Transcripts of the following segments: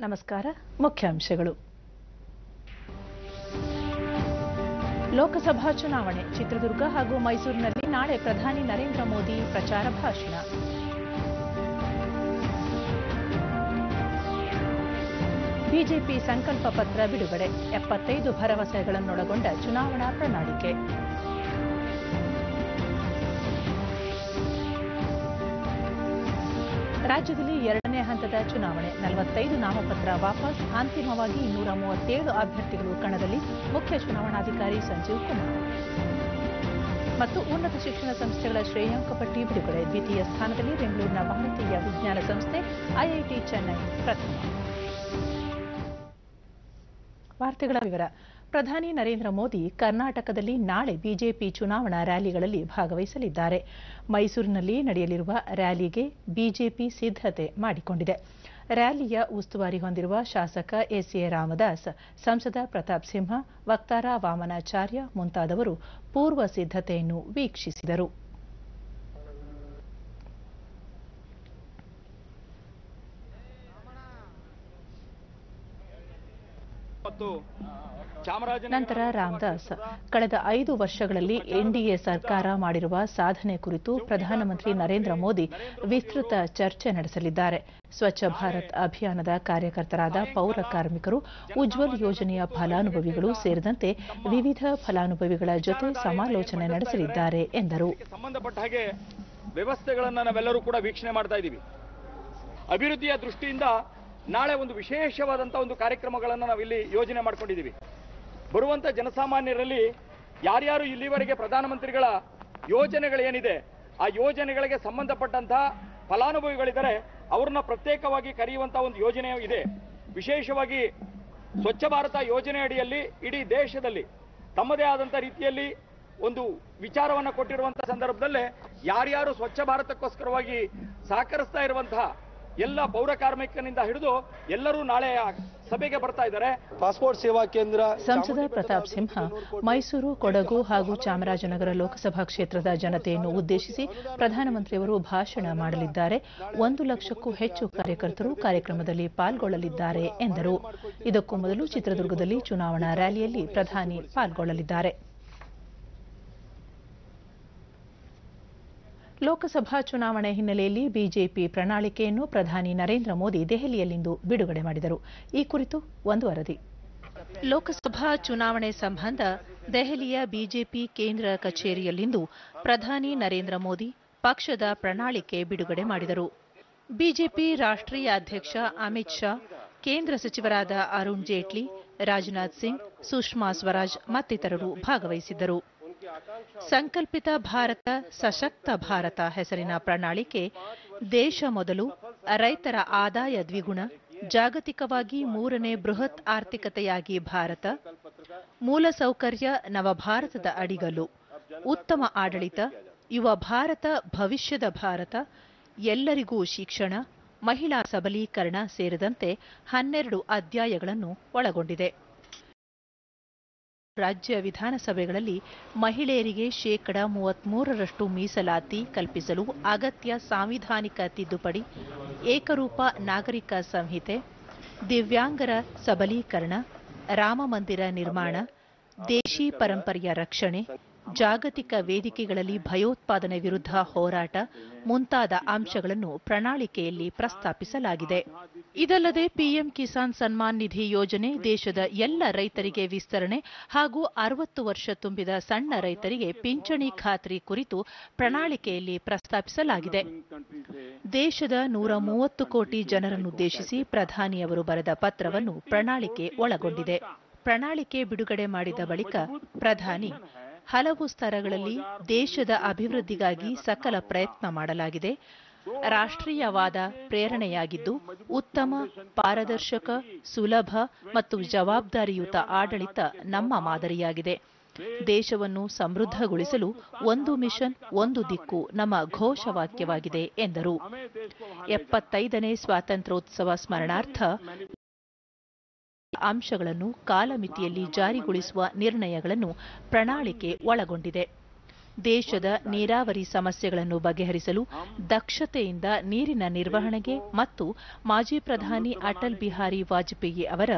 ನಮಸ್ಕಾರ. ಮುಖ್ಯಾಂಶಗಳು. ಲೋಕಸಭಾ ಚುನಾವಣೆ ಚಿತ್ರದುರ್ಗ ಹಾಗೂ ಮೈಸೂರಿನಲ್ಲಿ ನಾಳೆ ಪ್ರಧಾನಿ ನರೇಂದ್ರ ಮೋದಿ ಪ್ರಚಾರ ಭಾಷಣ. ಬಿಜೆಪಿ ಸಂಕಲ್ಪ ಪತ್ರ ಬಿಡುಗಡೆ. 75 ಭರವಸೆಗಳನ್ನೊಳಗೊಂಡ ಚುನಾವಣಾ ಪ್ರಣಾಳಿಕೆ. ರಾಜ್ಯದಲ್ಲಿ ಎರಡನೇ ಹಂತದ ಚುನಾವಣೆ. 45 ನಾಮಪತ್ರ ವಾಪಸ್. ಅಂತಿಮವಾಗಿ 237 ಅಭ್ಯರ್ಥಿಗಳು ಕಣದಲ್ಲಿ. ಮುಖ್ಯ ಚುನಾವಣಾಧಿಕಾರಿ ಸಂಜೀವ್ ಕುಮಾರ್. ಮತ್ತು ಉನ್ನತ ಶಿಕ್ಷಣ ಸಂಸ್ಥೆಗಳ ಶ್ರೇಯಾಂಕ ಪಟ್ಟಿ ಬಿಡುಗಡೆ. ದ್ವಿತೀಯ ಸ್ಥಾನದಲ್ಲಿ ಬೆಂಗಳೂರಿನ ಭಾರತೀಯ ವಿಜ್ಞಾನ ಸಂಸ್ಥೆ, ಐಐಟಿ ಚೆನ್ನೈ ಪ್ರಥಮ. ವಾರ್ತೆಗಳ ವಿವರ. ಪ್ರಧಾನಿ ನರೇಂದ್ರ ಮೋದಿ ಕರ್ನಾಟಕದಲ್ಲಿ ನಾಳೆ ಬಿಜೆಪಿ ಚುನಾವಣಾ ರ್ಯಾಲಿಗಳಲ್ಲಿ ಭಾಗವಹಿಸಲಿದ್ದಾರೆ. ಮೈಸೂರಿನಲ್ಲಿ ನಡೆಯಲಿರುವ ರ್ಯಾಲಿಗೆ ಬಿಜೆಪಿ ಸಿದ್ಧತೆ ಮಾಡಿಕೊಂಡಿದೆ. ರ್ಯಾಲಿಯ ಉಸ್ತುವಾರಿ ಹೊಂದಿರುವ ಶಾಸಕ ಎಸ್ಎ ರಾಮದಾಸ್, ಸಂಸದ ಪ್ರತಾಪ್ ಸಿಂಹ, ವಕ್ತಾರ ವಾಮನಾಚಾರ್ಯ ಮುಂತಾದವರು ಪೂರ್ವ ಸಿದ್ಧತೆಯನ್ನು ವೀಕ್ಷಿಸಿದರು. ನಂತರ ರಾಮದಾಸ್ ಕಳೆದ 5 ವರ್ಷಗಳಲ್ಲಿ ಎನ್ಡಿಎ ಸರ್ಕಾರ ಮಾಡಿರುವ ಸಾಧನೆ ಕುರಿತು ಪ್ರಧಾನಮಂತ್ರಿ ನರೇಂದ್ರ ಮೋದಿ ವಿಸ್ತೃತ ಚರ್ಚೆ ನಡೆಸಲಿದ್ದಾರೆ. ಸ್ವಚ್ಛ ಭಾರತ್ ಅಭಿಯಾನದ ಕಾರ್ಯಕರ್ತರಾದ ಪೌರ ಕಾರ್ಮಿಕರು, ಉಜ್ವಲ್ ಯೋಜನೆಯ ಫಲಾನುಭವಿಗಳು ಸೇರಿದಂತೆ ವಿವಿಧ ಫಲಾನುಭವಿಗಳ ಜೊತೆ ಸಮಾಲೋಚನೆ ನಡೆಸಲಿದ್ದಾರೆ ಎಂದರು. ಸಂಬಂಧಪಟ್ಟ ಹಾಗೆ ವ್ಯವಸ್ಥೆಗಳನ್ನು ನಾವೆಲ್ಲರೂ ಕೂಡ ವೀಕ್ಷಣೆ ಮಾಡ್ತಾ ಇದ್ದೀವಿ. ಅಭಿವೃದ್ಧಿಯ ದೃಷ್ಟಿಯಿಂದ ನಾಳೆ ಒಂದು ವಿಶೇಷವಾದಂತಹ ಒಂದು ಕಾರ್ಯಕ್ರಮಗಳನ್ನು ನಾವಿಲ್ಲಿ ಯೋಜನೆ ಮಾಡ್ಕೊಂಡಿದ್ದೀವಿ. ಬರುವಂತ ಜನಸಾಮಾನ್ಯರಲ್ಲಿ ಯಾರ್ಯಾರು ಇಲ್ಲಿವರೆಗೆ ಪ್ರಧಾನಮಂತ್ರಿಗಳ ಯೋಜನೆಗಳೇನಿದೆ ಆ ಯೋಜನೆಗಳಿಗೆ ಸಂಬಂಧಪಟ್ಟಂತಹ ಫಲಾನುಭವಿಗಳಿದ್ದಾರೆ, ಅವ್ರನ್ನ ಪ್ರತ್ಯೇಕವಾಗಿ ಕರೆಯುವಂತಹ ಒಂದು ಯೋಜನೆ ಇದೆ. ವಿಶೇಷವಾಗಿ ಸ್ವಚ್ಛ ಭಾರತ ಯೋಜನೆ ಅಡಿಯಲ್ಲಿ ಇಡೀ ದೇಶದಲ್ಲಿ ತಮ್ಮದೇ ಆದಂತಹ ರೀತಿಯಲ್ಲಿ ಒಂದು ವಿಚಾರವನ್ನು ಕೊಟ್ಟಿರುವಂತಹ ಸಂದರ್ಭದಲ್ಲೇ ಯಾರ್ಯಾರು ಸ್ವಚ್ಛ ಭಾರತಕ್ಕೋಸ್ಕರವಾಗಿ ಸಹಕರಿಸ್ತಾ ಇರುವಂತಹ ಎಲ್ಲ ಪೌರ ಕಾರ್ಮಿಕನಿಂದ ಹಿಡಿದು ಎಲ್ಲರೂ ನಾಳೆ ಸಭೆಗೆ ಬರ್ತಾ ಇದ್ದಾರೆ. ಪಾಸ್ಪೋರ್ಟ್ ಸೇವಾ ಕೇಂದ್ರ. ಸಂಸದ ಪ್ರತಾಪ್ ಸಿಂಹ ಮೈಸೂರು, ಕೊಡಗು ಹಾಗೂ ಚಾಮರಾಜನಗರ ಲೋಕಸಭಾ ಕ್ಷೇತ್ರದ ಜನತೆಯನ್ನು ಉದ್ದೇಶಿಸಿ ಪ್ರಧಾನಮಂತ್ರಿಯವರು ಭಾಷಣ ಮಾಡಲಿದ್ದಾರೆ. 1 ಲಕ್ಷಕ್ಕೂ ಹೆಚ್ಚು ಕಾರ್ಯಕರ್ತರು ಕಾರ್ಯಕ್ರಮದಲ್ಲಿ ಪಾಲ್ಗೊಳ್ಳಲಿದ್ದಾರೆ ಎಂದರು. ಇದಕ್ಕೂ ಮೊದಲು ಚಿತ್ರದುರ್ಗದಲ್ಲಿ ಚುನಾವಣಾ ರ್ಯಾಲಿಯಲ್ಲಿ ಪ್ರಧಾನಿ ಪಾಲ್ಗೊಳ್ಳಲಿದ್ದಾರೆ. ಲೋಕಸಭಾ ಚುನಾವಣೆ ಹಿನ್ನೆಲೆಯಲ್ಲಿ ಬಿಜೆಪಿ ಪ್ರಣಾಳಿಕೆಯನ್ನು ಪ್ರಧಾನಿ ನರೇಂದ್ರ ಮೋದಿ ದೆಹಲಿಯಲ್ಲಿಂದು ಬಿಡುಗಡೆ ಮಾಡಿದರು. ಈ ಕುರಿತು ಒಂದು ವರದಿ. ಲೋಕಸಭಾ ಚುನಾವಣೆ ಸಂಬಂಧ ದೆಹಲಿಯ ಬಿಜೆಪಿ ಕೇಂದ್ರ ಕಚೇರಿಯಲ್ಲಿಂದು ಪ್ರಧಾನಿ ನರೇಂದ್ರ ಮೋದಿ ಪಕ್ಷದ ಪ್ರಣಾಳಿಕೆ ಬಿಡುಗಡೆ ಮಾಡಿದರು. ಬಿಜೆಪಿ ರಾಷ್ಟ್ರೀಯ ಅಧ್ಯಕ್ಷ ಅಮಿತ್ ಶಾ, ಕೇಂದ್ರ ಸಚಿವರಾದ ಅರುಣ್ ಜೇಟ್ಲಿ, ರಾಜನಾಥ್ ಸಿಂಗ್, ಸುಷ್ಮಾ ಸ್ವರಾಜ್ ಮತ್ತಿತರರು ಭಾಗವಹಿಸಿದ್ದರು. ಸಂಕಲ್ಪಿತ ಭಾರತ ಸಶಕ್ತ ಭಾರತ ಹೆಸರಿನ ಪ್ರಣಾಳಿಕೆ ದೇಶ ಮೊದಲು, ರೈತರ ಆದಾಯ ದ್ವಿಗುಣ, ಜಾಗತಿಕವಾಗಿ 3ನೇ ಬೃಹತ್ ಆರ್ಥಿಕತೆಯಾಗಿ ಭಾರತ, ಮೂಲಸೌಕರ್ಯ ನವಭಾರತದ ಅಡಿಗಲ್ಲು, ಉತ್ತಮ ಆಡಳಿತ, ಯುವ ಭಾರತ ಭವಿಷ್ಯದ ಭಾರತ, ಎಲ್ಲರಿಗೂ ಶಿಕ್ಷಣ, ಮಹಿಳಾ ಸಬಲೀಕರಣ ಸೇರಿದಂತೆ 12 ಅಧ್ಯಾಯಗಳನ್ನು ಒಳಗೊಂಡಿದೆ. ರಾಜ್ಯ ವಿಧಾನಸಭೆಗಳಲ್ಲಿ ಮಹಿಳೆಯರಿಗೆ 33% ಮೀಸಲಾತಿ ಕಲ್ಪಿಸಲು ಅಗತ್ಯ ಸಾಂವಿಧಾನಿಕ ತಿದ್ದುಪಡಿ, ಏಕರೂಪ ನಾಗರಿಕ ಸಂಹಿತೆ, ದಿವ್ಯಾಂಗರ ಸಬಲೀಕರಣ, ರಾಮಮಂದಿರ ನಿರ್ಮಾಣ, ದೇಶಿ ಪರಂಪರೆಯ ರಕ್ಷಣೆ, ಜಾಗತಿಕ ವೇದಿಕೆಗಳಲ್ಲಿ ಭಯೋತ್ಪಾದನೆ ವಿರುದ್ಧ ಹೋರಾಟ ಮುಂತಾದ ಅಂಶಗಳನ್ನು ಪ್ರಣಾಳಿಕೆಯಲ್ಲಿ ಪ್ರಸ್ತಾಪಿಸಲಾಗಿದೆ. ಇದಲ್ಲದೆ ಪಿಎಂ ಕಿಸಾನ್ ಸನ್ಮಾನ್ ನಿಧಿ ಯೋಜನೆ ದೇಶದ ಎಲ್ಲ ರೈತರಿಗೆ ವಿಸ್ತರಣೆ ಹಾಗೂ 60 ವರ್ಷ ತುಂಬಿದ ಸಣ್ಣ ರೈತರಿಗೆ ಪಿಂಚಣಿ ಖಾತ್ರಿ ಕುರಿತು ಪ್ರಣಾಳಿಕೆಯಲ್ಲಿ ಪ್ರಸ್ತಾಪಿಸಲಾಗಿದೆ. ದೇಶದ 130 ಕೋಟಿ ಜನರನ್ನುದ್ದೇಶಿಸಿ ಪ್ರಧಾನಿಯವರು ಬರೆದ ಪತ್ರವನ್ನು ಪ್ರಣಾಳಿಕೆ ಒಳಗೊಂಡಿದೆ. ಪ್ರಣಾಳಿಕೆ ಬಿಡುಗಡೆ ಮಾಡಿದ ಬಳಿಕ ಪ್ರಧಾನಿ ಹಲವು ಸ್ತರಗಳಲ್ಲಿ ದೇಶದ ಅಭಿವೃದ್ಧಿಗಾಗಿ ಸಕಲ ಪ್ರಯತ್ನ ಮಾಡಲಾಗಿದೆ. ರಾಷ್ಟ್ರೀಯವಾದ ಪ್ರೇರಣೆಯಾಗಿದ್ದು, ಉತ್ತಮ, ಪಾರದರ್ಶಕ, ಸುಲಭ ಮತ್ತು ಜವಾಬ್ದಾರಿಯುತ ಆಡಳಿತ ನಮ್ಮ ಮಾದರಿಯಾಗಿದೆ. ದೇಶವನ್ನು ಸಮೃದ್ಧಗೊಳಿಸಲು ಒಂದು ಮಿಷನ್, ಒಂದು ದಿಕ್ಕು ನಮ್ಮ ಘೋಷವಾಕ್ಯವಾಗಿದೆ ಎಂದರು. 75ನೇ ಸ್ವಾತಂತ್ರ್ಯೋತ್ಸವ ಸ್ಮರಣಾರ್ಥ ಅಂಶಗಳನ್ನು ಕಾಲಮಿತಿಯಲ್ಲಿ ಜಾರಿಗೊಳಿಸುವ ನಿರ್ಣಯಗಳನ್ನು ಪ್ರಣಾಳಿಕೆ ಒಳಗೊಂಡಿದೆ. ದೇಶದ ನೀರಾವರಿ ಸಮಸ್ಯೆಗಳನ್ನು ಬಗೆಹರಿಸಲು ದಕ್ಷತೆಯಿಂದ ನೀರಿನ ನಿರ್ವಹಣೆಗೆ ಮತ್ತು ಮಾಜಿ ಪ್ರಧಾನಿ ಅಟಲ್ ಬಿಹಾರಿ ವಾಜಪೇಯಿ ಅವರ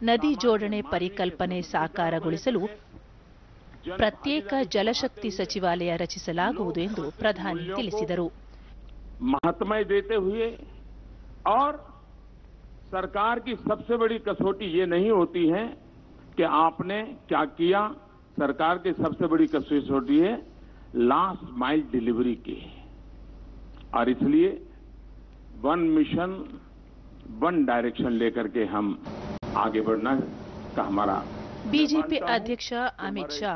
ನದಿ ಜೋಡಣೆ ಪರಿಕಲ್ಪನೆ ಸಾಕಾರಗೊಳಿಸಲು ಪ್ರತ್ಯೇಕ ಜಲಶಕ್ತಿ ಸಚಿವಾಲಯ ರಚಿಸಲಾಗುವುದು ಎಂದು ಪ್ರಧಾನಿ ತಿಳಿಸಿದರು. महत्व देते हुए और सरकार की सबसे बड़ी कसौटी ये नहीं होती है कि आपने क्या किया, सरकार की सबसे बड़ी कसौटी है लास्ट माइल डिलीवरी की, और इसलिए वन मिशन वन डायरेक्शन लेकर के हम आगे बढ़ना का हमारा ಬಿಜೆಪಿ ಅಧ್ಯಕ್ಷ ಅಮಿತ್ ಶಾ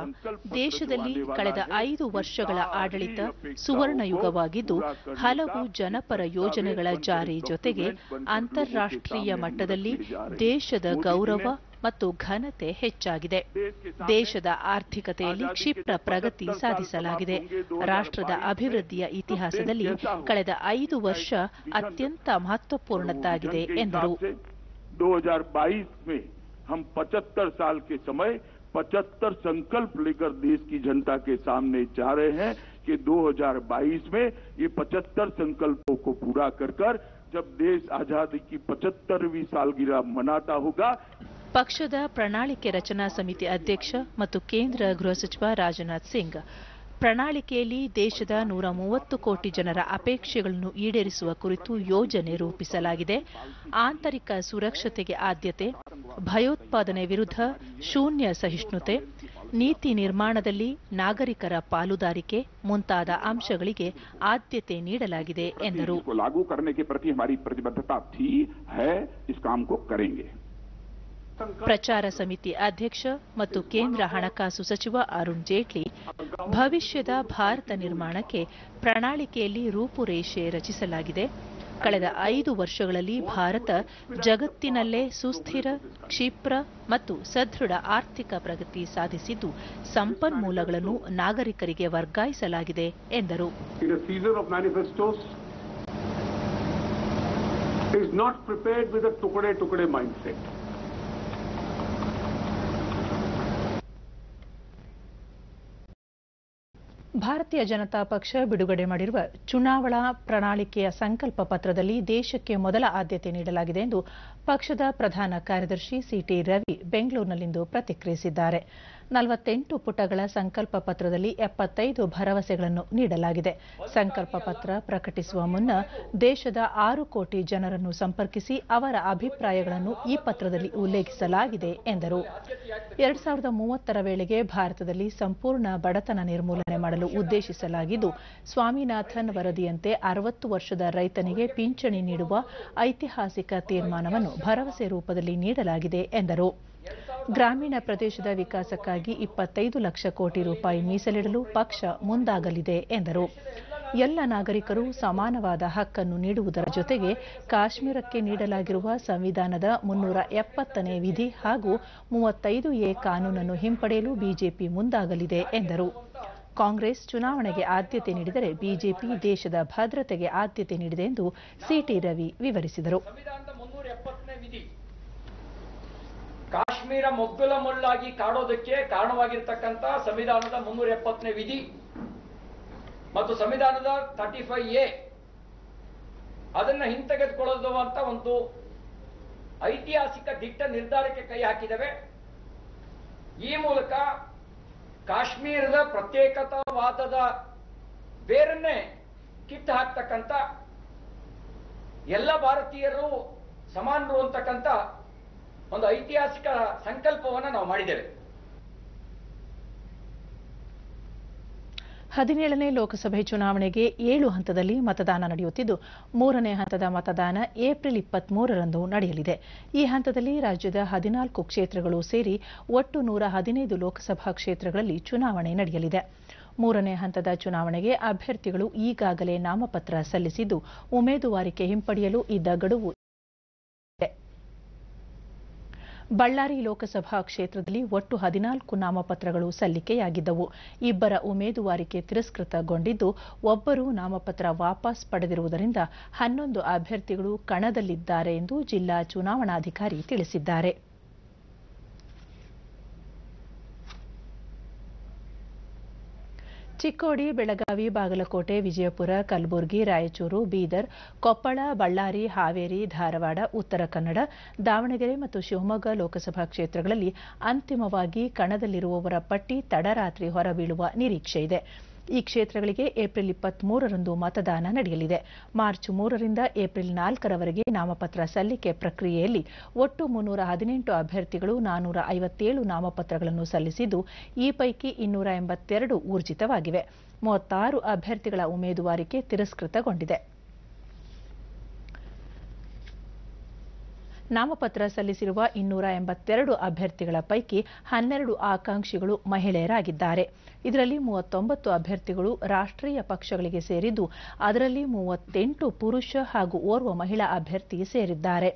ದೇಶದಲ್ಲಿ ಕಳೆದ 5 ವರ್ಷಗಳ ಆಡಳಿತ ಸುವರ್ಣಯುಗವಾಗಿದ್ದು ಹಲವು ಜನಪರ ಯೋಜನೆಗಳ ಜಾರಿ ಜೊತೆಗೆ ಅಂತಾರಾಷ್ಟ್ರೀಯ ಮಟ್ಟದಲ್ಲಿ ದೇಶದ ಗೌರವ ಮತ್ತು ಘನತೆ ಹೆಚ್ಚಾಗಿದೆ. ದೇಶದ ಆರ್ಥಿಕತೆಯಲ್ಲಿ ಕ್ಷಿಪ್ರ ಪ್ರಗತಿ ಸಾಧಿಸಲಾಗಿದೆ. ರಾಷ್ಟ್ರದ ಅಭಿವೃದ್ಧಿಯ ಇತಿಹಾಸದಲ್ಲಿ ಕಳೆದ 5 ವರ್ಷ ಅತ್ಯಂತ ಮಹತ್ವಪೂರ್ಣದ್ದಾಗಿದೆ ಎಂದರು. 2022 में हम 75 साल के समय 75 संकल्प लेकर देश की जनता के सामने जा रहे हैं कि 2022 में ये 75 संकल्पों को पूरा कर जब देश आजादी की 75वीं सालगिरह मनाता होगा. ಪಕ್ಷದ ಪ್ರಣಾಳಿಕೆ ರಚನಾ ಸಮಿತಿ ಅಧ್ಯಕ್ಷ ಮತ್ತು ಕೇಂದ್ರ ಗೃಹ ಸಚಿವ ರಾಜನಾಥ್ ಸಿಂಗ್ ಪ್ರಣಾಳಿಕೆಯಲ್ಲಿ ದೇಶದ 130 ಕೋಟಿ ಜನರ ಅಪೇಕ್ಷೆಗಳನ್ನು ಈಡೇರಿಸುವ ಕುರಿತು ಯೋಜನೆ ರೂಪಿಸಲಾಗಿದೆ. ಆಂತರಿಕ ಸುರಕ್ಷತೆಗೆ ಆದ್ಯತೆ, ಭಯೋತ್ಪಾದನೆ ವಿರುದ್ಧ ಶೂನ್ಯ ಸಹಿಷ್ಣುತೆ, ನೀತಿ ನಿರ್ಮಾಣದಲ್ಲಿ ನಾಗರಿಕರ ಪಾಲುದಾರಿಕೆ ಮುಂತಾದ ಅಂಶಗಳಿಗೆ ಆದ್ಯತೆ ನೀಡಲಾಗಿದೆ ಎಂದರು. लागू करने के प्रति हमारी प्रतिबद्धता थी है इस काम को करेंगे. ಪ್ರಚಾರ ಸಮಿತಿ ಅಧ್ಯಕ್ಷ ಮತ್ತು ಕೇಂದ್ರ ಹಣಕಾಸು ಸಚಿವ ಅರುಣ್ ಜೇಟ್ಲಿ ಭವಿಷ್ಯದ ಭಾರತ ನಿರ್ಮಾಣಕ್ಕೆ ಪ್ರಣಾಳಿಕೆಯಲ್ಲಿ ರೂಪುರೇಷೆ ರಚಿಸಲಾಗಿದೆ. ಕಳೆದ 5 ವರ್ಷಗಳಲ್ಲಿ ಭಾರತ ಜಗತ್ತಿನಲ್ಲೇ ಸುಸ್ಥಿರ, ಕ್ಷಿಪ್ರ ಮತ್ತು ಸದೃಢ ಆರ್ಥಿಕ ಪ್ರಗತಿ ಸಾಧಿಸಿದ್ದು ಸಂಪನ್ಮೂಲಗಳನ್ನು ನಾಗರಿಕರಿಗೆ ವರ್ಗಾಯಿಸಲಾಗಿದೆ ಎಂದರು. ಭಾರತೀಯ ಜನತಾ ಪಕ್ಷ ಬಿಡುಗಡೆ ಮಾಡಿರುವ ಚುನಾವಣಾ ಪ್ರಣಾಳಿಕೆಯ ಸಂಕಲ್ಪ ಪತ್ರದಲ್ಲಿ ದೇಶಕ್ಕೆ ಮೊದಲ ಆದ್ಯತೆ ನೀಡಲಾಗಿದೆ ಎಂದು ಪಕ್ಷದ ಪ್ರಧಾನ ಕಾರ್ಯದರ್ಶಿ ಸಿಟಿ ರವಿ ಬೆಂಗಳೂರಿನಲ್ಲಿಂದು ಪ್ರತಿಕ್ರಿಯಿಸಿದ್ದಾರೆ. 48 ಪುಟಗಳ ಸಂಕಲ್ಪ ಪತ್ರದಲ್ಲಿ 75 ಭರವಸೆಗಳನ್ನು ನೀಡಲಾಗಿದೆ. ಸಂಕಲ್ಪ ಪತ್ರ ಪ್ರಕಟಿಸುವ ಮುನ್ನ ದೇಶದ 6 ಕೋಟಿ ಜನರನ್ನು ಸಂಪರ್ಕಿಸಿ ಅವರ ಅಭಿಪ್ರಾಯಗಳನ್ನು ಈ ಪತ್ರದಲ್ಲಿ ಉಲ್ಲೇಖಿಸಲಾಗಿದೆ ಎಂದರು. 2030ರ ವೇಳೆಗೆ ಭಾರತದಲ್ಲಿ ಸಂಪೂರ್ಣ ಬಡತನ ನಿರ್ಮೂಲನೆ ಮಾಡಲು ಉದ್ದೇಶಿಸಲಾಗಿದ್ದು, ಸ್ವಾಮಿನಾಥನ್ ವರದಿಯಂತೆ 60 ವರ್ಷದ ರೈತನಿಗೆ ಪಿಂಚಣಿ ನೀಡುವ ಐತಿಹಾಸಿಕ ತೀರ್ಮಾನವನ್ನು ಭರವಸೆ ರೂಪದಲ್ಲಿ ನೀಡಲಾಗಿದೆ ಎಂದರು. ಗ್ರಾಮೀಣ ಪ್ರದೇಶದ ವಿಕಾಸಕ್ಕಾಗಿ 25 ಲಕ್ಷ ಕೋಟಿ ರೂಪಾಯಿ ಮೀಸಲಿಡಲು ಪಕ್ಷ ಮುಂದಾಗಲಿದೆ ಎಂದರು. ಎಲ್ಲ ನಾಗರಿಕರು ಸಮಾನವಾದ ಹಕ್ಕನ್ನು ನೀಡುವುದರ ಜೊತೆಗೆ ಕಾಶ್ಮೀರಕ್ಕೆ ನೀಡಲಾಗಿರುವ ಸಂವಿಧಾನದ 370ನೇ ವಿಧಿ ಹಾಗೂ 35A ಕಾನೂನನ್ನು ಹಿಂಪಡೆಯಲು ಬಿಜೆಪಿ ಮುಂದಾಗಲಿದೆ ಎಂದರು. ಕಾಂಗ್ರೆಸ್ ಚುನಾವಣೆಗೆ ಆದ್ಯತೆ ನೀಡಿದರೆ ಬಿಜೆಪಿ ದೇಶದ ಭದ್ರತೆಗೆ ಆದ್ಯತೆ ನೀಡಿದೆ ಎಂದು ಸಿಟಿ ರವಿ ವಿವರಿಸಿದರು. ಕಾಶ್ಮೀರ ಮೊಗ್ಗುಲ ಮುಳ್ಳಾಗಿ ಕಾಡೋದಕ್ಕೆ ಕಾರಣವಾಗಿರ್ತಕ್ಕಂಥ ಸಂವಿಧಾನದ 370ನೇ ವಿಧಿ ಮತ್ತು ಸಂವಿಧಾನದ 35A ಅದನ್ನ ಹಿಂತೆಗೆದುಕೊಳ್ಳೋದು ಅಂತ ಒಂದು ಐತಿಹಾಸಿಕ ದಿಟ್ಟ ನಿರ್ಧಾರಕ್ಕೆ ಕೈ ಹಾಕಿದ್ದೇವೆ. ಈ ಮೂಲಕ ಕಾಶ್ಮೀರದ ಪ್ರತ್ಯೇಕತಾವಾದದ ಬೇರನ್ನೇ ಕಿತ್ತು ಹಾಕ್ತಕ್ಕಂಥ, ಎಲ್ಲ ಭಾರತೀಯರು ಸಮಾನರು ಅಂತಕ್ಕಂಥ ಒಂದು ಐತಿಹಾಸಿಕ ಸಂಕಲ್ಪವನ್ನು ನಾವು ಮಾಡಿದ್ದೇವೆ. 17ನೇ ಲೋಕಸಭೆ ಚುನಾವಣೆಗೆ 7 ಹಂತದಲ್ಲಿ ಮತದಾನ ನಡೆಯುತ್ತಿದ್ದು, 3ನೇ ಹಂತದ ಮತದಾನ ಏಪ್ರಿಲ್ 23ರಂದು ನಡೆಯಲಿದೆ. ಈ ಹಂತದಲ್ಲಿ ರಾಜ್ಯದ 14 ಕ್ಷೇತ್ರಗಳು ಸೇರಿ ಒಟ್ಟು 115 ಲೋಕಸಭಾ ಕ್ಷೇತ್ರಗಳಲ್ಲಿ ಚುನಾವಣೆ ನಡೆಯಲಿದೆ. 3ನೇ ಹಂತದ ಚುನಾವಣೆಗೆ ಅಭ್ಯರ್ಥಿಗಳು ಈಗಾಗಲೇ ನಾಮಪತ್ರ ಸಲ್ಲಿಸಿದ್ದು, ಉಮೇದುವಾರಿಕೆ ಹಿಂಪಡೆಯಲು ಇದ್ದ ಗಡುವು ಬಳ್ಳಾರಿ ಲೋಕಸಭಾ ಕ್ಷೇತ್ರದಲ್ಲಿ ಒಟ್ಟು 14 ನಾಮಪತ್ರಗಳು ಸಲ್ಲಿಕೆಯಾಗಿದ್ದವು. 2 ಉಮೇದುವಾರಿಕೆ ತಿರಸ್ಕೃತಗೊಂಡಿದ್ದು, 1 ನಾಮಪತ್ರ ವಾಪಸ್ ಪಡೆದಿರುವುದರಿಂದ 11 ಅಭ್ಯರ್ಥಿಗಳು ಕಣದಲ್ಲಿದ್ದಾರೆ ಎಂದು ಜಿಲ್ಲಾ ಚುನಾವಣಾಧಿಕಾರಿ ತಿಳಿಸಿದ್ದಾರೆ. ಚಿಕ್ಕೋಡಿ, ಬೆಳಗಾವಿ, ಬಾಗಲಕೋಟೆ, ವಿಜಯಪುರ, ಕಲಬುರಗಿ, ರಾಯಚೂರು, ಬೀದರ್, ಕೊಪ್ಪಳ, ಬಳ್ಳಾರಿ, ಹಾವೇರಿ, ಧಾರವಾಡ, ಉತ್ತರ ಕನ್ನಡ, ದಾವಣಗೆರೆ ಮತ್ತು ಶಿವಮೊಗ್ಗ ಲೋಕಸಭಾ ಕ್ಷೇತ್ರಗಳಲ್ಲಿ ಅಂತಿಮವಾಗಿ ಕಣದಲ್ಲಿರುವವರ ಪಟ್ಟಿ ತಡರಾತ್ರಿ ಹೊರಬೀಳುವ ನಿರೀಕ್ಷೆಯಿದೆ. ಈ ಕ್ಷೇತ್ರಗಳಿಗೆ ಏಪ್ರಿಲ್ 23ರಂದು ಮತದಾನ ನಡೆಯಲಿದೆ. ಮಾರ್ಚ್ 3ರಿಂದ ಏಪ್ರಿಲ್ 4ರವರೆಗೆ ನಾಮಪತ್ರ ಸಲ್ಲಿಕೆ ಪ್ರಕ್ರಿಯೆಯಲ್ಲಿ ಒಟ್ಟು 318 ಅಭ್ಯರ್ಥಿಗಳು 457 ನಾಮಪತ್ರಗಳನ್ನು ಸಲ್ಲಿಸಿದ್ದು, ಈ ಪೈಕಿ 282 ಊರ್ಜಿತವಾಗಿವೆ. 36 ಅಭ್ಯರ್ಥಿಗಳ ಉಮೇದುವಾರಿಕೆ ತಿರಸ್ಕೃತಗೊಂಡಿದೆ. ನಾಮಪತ್ರ ಸಲ್ಲಿಸಿರುವ 282 ಅಭ್ಯರ್ಥಿಗಳ ಪೈಕಿ 12 ಆಕಾಂಕ್ಷಿಗಳು ಮಹಿಳೆಯರಾಗಿದ್ದಾರೆ. ಇದರಲ್ಲಿ 39 ಅಭ್ಯರ್ಥಿಗಳು ರಾಷ್ಟ್ರೀಯ ಪಕ್ಷಗಳಿಗೆ ಸೇರಿದ್ದು, ಅದರಲ್ಲಿ 38 ಪುರುಷ ಹಾಗೂ ಓರ್ವ ಮಹಿಳಾ ಅಭ್ಯರ್ಥಿ ಸೇರಿದ್ದಾರೆ.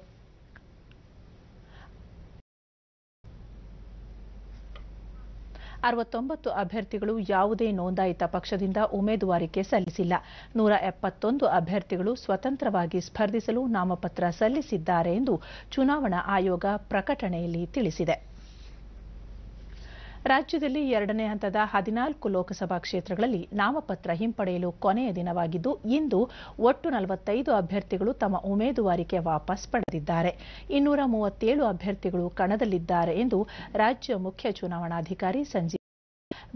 ಅಭ್ಯರ್ಥಿಗಳು ಯಾವುದೇ ನೋಂದಾಯಿತ ಪಕ್ಷದಿಂದ ಉಮೇದುವಾರಿಕೆ ಸಲ್ಲಿಸಿಲ್ಲ. 171 ಅಭ್ಯರ್ಥಿಗಳು ಸ್ವತಂತ್ರವಾಗಿ ಸ್ಪರ್ಧಿಸಲು ನಾಮಪತ್ರ ಸಲ್ಲಿಸಿದ್ದಾರೆ ಎಂದು ಚುನಾವಣಾ ಆಯೋಗ ಪ್ರಕಟಣೆಯಲ್ಲಿ ತಿಳಿಸಿದೆ. ರಾಜ್ಯದಲ್ಲಿ 2ನೇ ಹಂತದ 14 ಲೋಕಸಭಾ ಕ್ಷೇತ್ರಗಳಲ್ಲಿ ನಾಮಪತ್ರ ಹಿಂಪಡೆಯಲು ಕೊನೆಯ ದಿನವಾಗಿದ್ದು, ಇಂದು ಒಟ್ಟು 45 ಅಭ್ಯರ್ಥಿಗಳು ತಮ್ಮ ಉಮೇದುವಾರಿಕೆ ವಾಪಸ್ ಪಡೆದಿದ್ದಾರೆ. 237 ಅಭ್ಯರ್ಥಿಗಳು ಕಣದಲ್ಲಿದ್ದಾರೆ ಎಂದು ರಾಜ್ಯ ಮುಖ್ಯ ಚುನಾವಣಾಧಿಕಾರಿ ಸಂಜೀವ್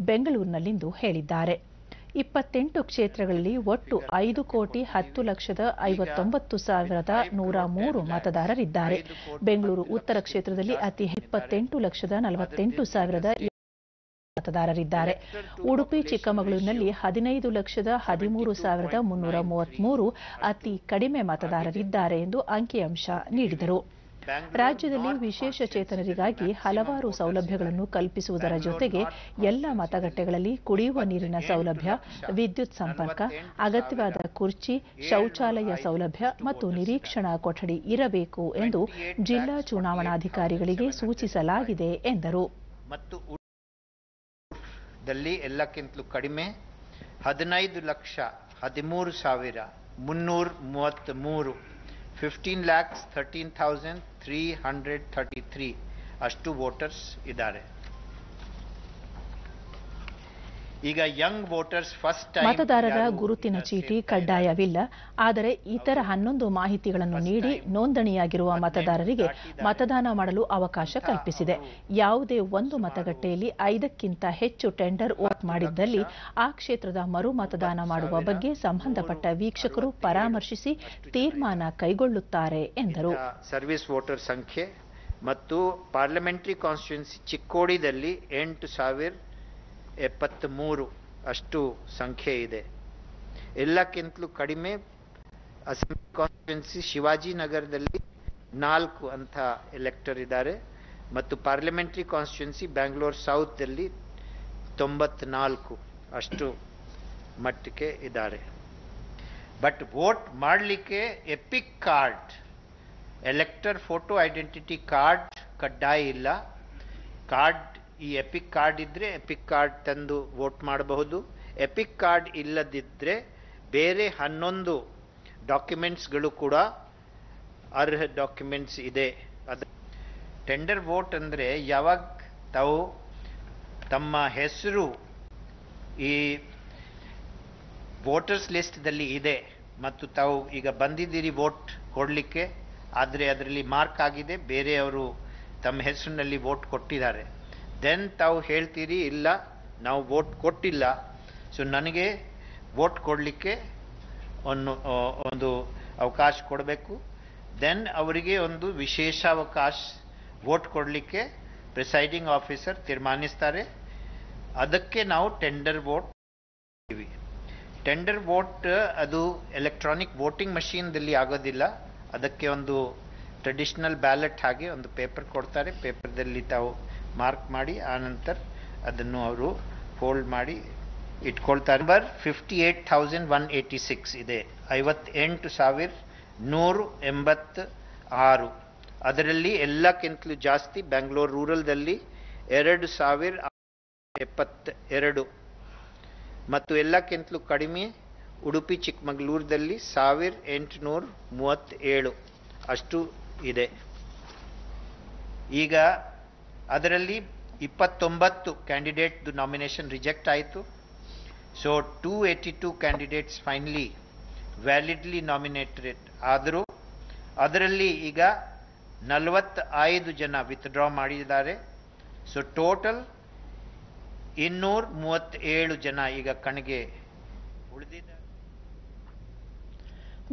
ಬೆಂಗಳೂರಿನಲ್ಲಿಂದು ಹೇಳಿದ್ದಾರೆ. 28 ಕ್ಷೇತ್ರಗಳಲ್ಲಿ ಒಟ್ಟು 5,10,59,103 ಮತದಾರರಿದ್ದಾರೆ. ಬೆಂಗಳೂರು ಉತ್ತರ ಕ್ಷೇತ್ರದಲ್ಲಿ ಅತಿ 28,48,000 ಮತದಾರರಿದ್ದಾರೆ. ಉಡುಪಿ ಚಿಕ್ಕಮಗಳೂರಿನಲ್ಲಿ 15,13,333 ಅತಿ ಕಡಿಮೆ ಮತದಾರರಿದ್ದಾರೆ ಎಂದು ಅಂಕಿಅಂಶ ನೀಡಿದರು. ರಾಜ್ಯದಲ್ಲಿ ವಿಶೇಷ ಚೇತನರಿಗಾಗಿ ಹಲವಾರು ಸೌಲಭ್ಯಗಳನ್ನು ಕಲ್ಪಿಸುವುದರ ಜೊತೆಗೆ ಎಲ್ಲ ಮತಗಟ್ಟೆಗಳಲ್ಲಿ ಕುಡಿಯುವ ನೀರಿನ ಸೌಲಭ್ಯ, ವಿದ್ಯುತ್ ಸಂಪರ್ಕ, ಅಗತ್ಯವಾದ ಕುರ್ಚಿ, ಶೌಚಾಲಯ ಸೌಲಭ್ಯ ಮತ್ತು ನಿರೀಕ್ಷಣಾ ಕೊಠಡಿ ಇರಬೇಕು ಎಂದು ಜಿಲ್ಲಾ ಚುನಾವಣಾಧಿಕಾರಿಗಳಿಗೆ ಸೂಚಿಸಲಾಗಿದೆ ಎಂದರು. ಎಲ್ಲಕ್ಕಿಂತಲೂ ಕಡಿಮೆ 15,13,333 15,13,333 ಅಷ್ಟು ವೋಟರ್ಸ್ ಇದ್ದಾರೆ. ಈಗ ಯಂಗ್ ವೋಟರ್ಸ್ ಫಸ್ಟ್ ಟೈಮ್ ಮತದಾರರ ಗುರುತಿನ ಚೀಟಿ ಕಡ್ಡಾಯವಿಲ್ಲ. ಆದರೆ ಇತರ 11 ಮಾಹಿತಿಗಳನ್ನು ನೀಡಿ ನೋಂದಣಿಯಾಗಿರುವ ಮತದಾರರಿಗೆ ಮತದಾನ ಮಾಡಲು ಅವಕಾಶ ಕಲ್ಪಿಸಿದೆ. ಯಾವುದೇ ಒಂದು ಮತಗಟ್ಟೆಯಲ್ಲಿ 5ಕ್ಕಿಂತ ಹೆಚ್ಚು ಟೆಂಡರ್ ವೋಟ್ ಮಾಡಿದ್ದಲ್ಲಿ ಆ ಕ್ಷೇತ್ರದ ಮರು ಮತದಾನ ಮಾಡುವ ಬಗ್ಗೆ ಸಂಬಂಧಪಟ್ಟ ವೀಕ್ಷಕರು ಪರಾಮರ್ಶಿಸಿ ತೀರ್ಮಾನ ಕೈಗೊಳ್ಳುತ್ತಾರೆ ಎಂದರು. ಸರ್ವಿಸ್ ವೋಟರ್ ಸಂಖ್ಯೆ ಮತ್ತು ಪಾರ್ಲಿಮೆಂಟರಿ ಕಾನ್ಸ್ಟಿಟ್ಯೂನ್ಸಿ ಚಿಕ್ಕೋಡಿದಲ್ಲಿ 8,073 ಅಷ್ಟು ಸಂಖ್ಯೆ ಇದೆ. ಎಲ್ಲಕ್ಕಿಂತಲೂ ಕಡಿಮೆ ಅಸೆಂಬ್ಲಿ ಕಾನ್ಸ್ಟಿಟ್ಯೂನ್ಸಿ ಶಿವಾಜಿನಗರದಲ್ಲಿ 4 ಅಂತ ಎಲೆಕ್ಟರ್ ಇದ್ದಾರೆ ಮತ್ತು ಪಾರ್ಲಿಮೆಂಟರಿ ಕಾನ್ಸ್ಟಿಟ್ಯೂನ್ಸಿ ಬ್ಯಾಂಗ್ಳೂರ್ ಸೌತ್ದಲ್ಲಿ 94 ಅಷ್ಟು ಮಟ್ಟಿಗೆ ಇದ್ದಾರೆ. ಬಟ್ ವೋಟ್ ಮಾಡಲಿಕ್ಕೆ EPIC card, elector photo identity card ಕಡ್ಡಾಯ ಇಲ್ಲ. ಕಾರ್ಡ್ ಈ ಎಪಿಕ್ ಕಾರ್ಡ್ ಇದ್ರೆ ಎಪಿಕ್ ಕಾರ್ಡ್ ತಂದು ವೋಟ್ ಮಾಡಬಹುದು. ಎಪಿಕ್ ಕಾರ್ಡ್ ಇಲ್ಲದಿದ್ದರೆ ಬೇರೆ 11 ಡಾಕ್ಯುಮೆಂಟ್ಸ್ಗಳು ಕೂಡ ಅರ್ಹ ಡಾಕ್ಯುಮೆಂಟ್ಸ್ ಇದೆ. ಟೆಂಡರ್ ವೋಟ್ ಅಂದರೆ ಯಾವಾಗ ತಾವು ತಮ್ಮ ಹೆಸರು ಈ ವೋಟರ್ಸ್ ಲಿಸ್ಟ್ದಲ್ಲಿ ಇದೆ ಮತ್ತು ತಾವು ಈಗ ಬಂದಿದ್ದೀರಿ ವೋಟ್ ಕೊಡಲಿಕ್ಕೆ, ಆದರೆ ಅದರಲ್ಲಿ ಮಾರ್ಕ್ ಆಗಿದೆ, ಬೇರೆಯವರು ತಮ್ಮ ಹೆಸರಿನಲ್ಲಿ ವೋಟ್ ಕೊಟ್ಟಿದ್ದಾರೆ. ದೆನ್ ತಾವು ಹೇಳ್ತೀರಿ ಇಲ್ಲ ನಾವು ವೋಟ್ ಕೊಟ್ಟಿಲ್ಲ, ಸೊ ನನಗೆ ವೋಟ್ ಕೊಡಲಿಕ್ಕೆ ಒಂದು ಅವಕಾಶ ಕೊಡಬೇಕು. ದೆನ್ ಅವರಿಗೆ ಒಂದು ವಿಶೇಷ ಅವಕಾಶ ವೋಟ್ ಕೊಡಲಿಕ್ಕೆ ಪ್ರಿಸೈಡಿಂಗ್ ಆಫೀಸರ್ ತೀರ್ಮಾನಿಸ್ತಾರೆ. ಅದಕ್ಕೆ ನಾವು ಟೆಂಡರ್ ವೋಟ್ ಮಾಡ್ತೀವಿ. ಟೆಂಡರ್ ವೋಟ್ ಅದು ಎಲೆಕ್ಟ್ರಾನಿಕ್ ವೋಟಿಂಗ್ ಮಷೀನ್ದಲ್ಲಿ ಆಗೋದಿಲ್ಲ. ಅದಕ್ಕೆ ಒಂದು ಟ್ರೆಡಿಷನಲ್ ಬ್ಯಾಲೆಟ್ ಹಾಗೆ ಒಂದು ಪೇಪರ್ ಕೊಡ್ತಾರೆ. ಪೇಪರ್ದಲ್ಲಿ ತಾವು ಮಾರ್ಕ್ ಮಾಡಿ ಆನಂತರ ಅದನ್ನು ಅವರು ಫೋಲ್ಡ್ ಮಾಡಿ ಇಟ್ಕೊಳ್ತಾರೆ. ನಂಬರ್ 58,186 ಇದೆ. 58,186. ಅದರಲ್ಲಿ ಎಲ್ಲಕ್ಕಿಂತಲೂ ಜಾಸ್ತಿ ಬ್ಯಾಂಗ್ಳೂರ್ ರೂರಲ್ದಲ್ಲಿ 2,072 ಮತ್ತು ಎಲ್ಲಕ್ಕಿಂತಲೂ ಕಡಿಮೆ ಉಡುಪಿ ಚಿಕ್ಕಮಗಳೂರದಲ್ಲಿ 1,837 ಅಷ್ಟು ಇದೆ. ಈಗ ಅದರಲ್ಲಿ 29 ಕ್ಯಾಂಡಿಡೇಟ್ ನಾಮಿನೇಷನ್ ರಿಜೆಕ್ಟ್ ಆಯಿತು. ಸೊ 282 ಕ್ಯಾಂಡಿಡೇಟ್ಸ್ ಫೈನಲಿ ವ್ಯಾಲಿಡ್ಲಿ ನಾಮಿನೇಟೆಡ್ ಆದರೂ ಅದರಲ್ಲಿ ಈಗ 45 ಜನ ವಿತ್ಡ್ರಾ ಮಾಡಿದ್ದಾರೆ. ಸೊ ಟೋಟಲ್ 237 ಜನ ಈಗ ಕಣಗೆ ಉಳಿದಿದ್ದಾರೆ.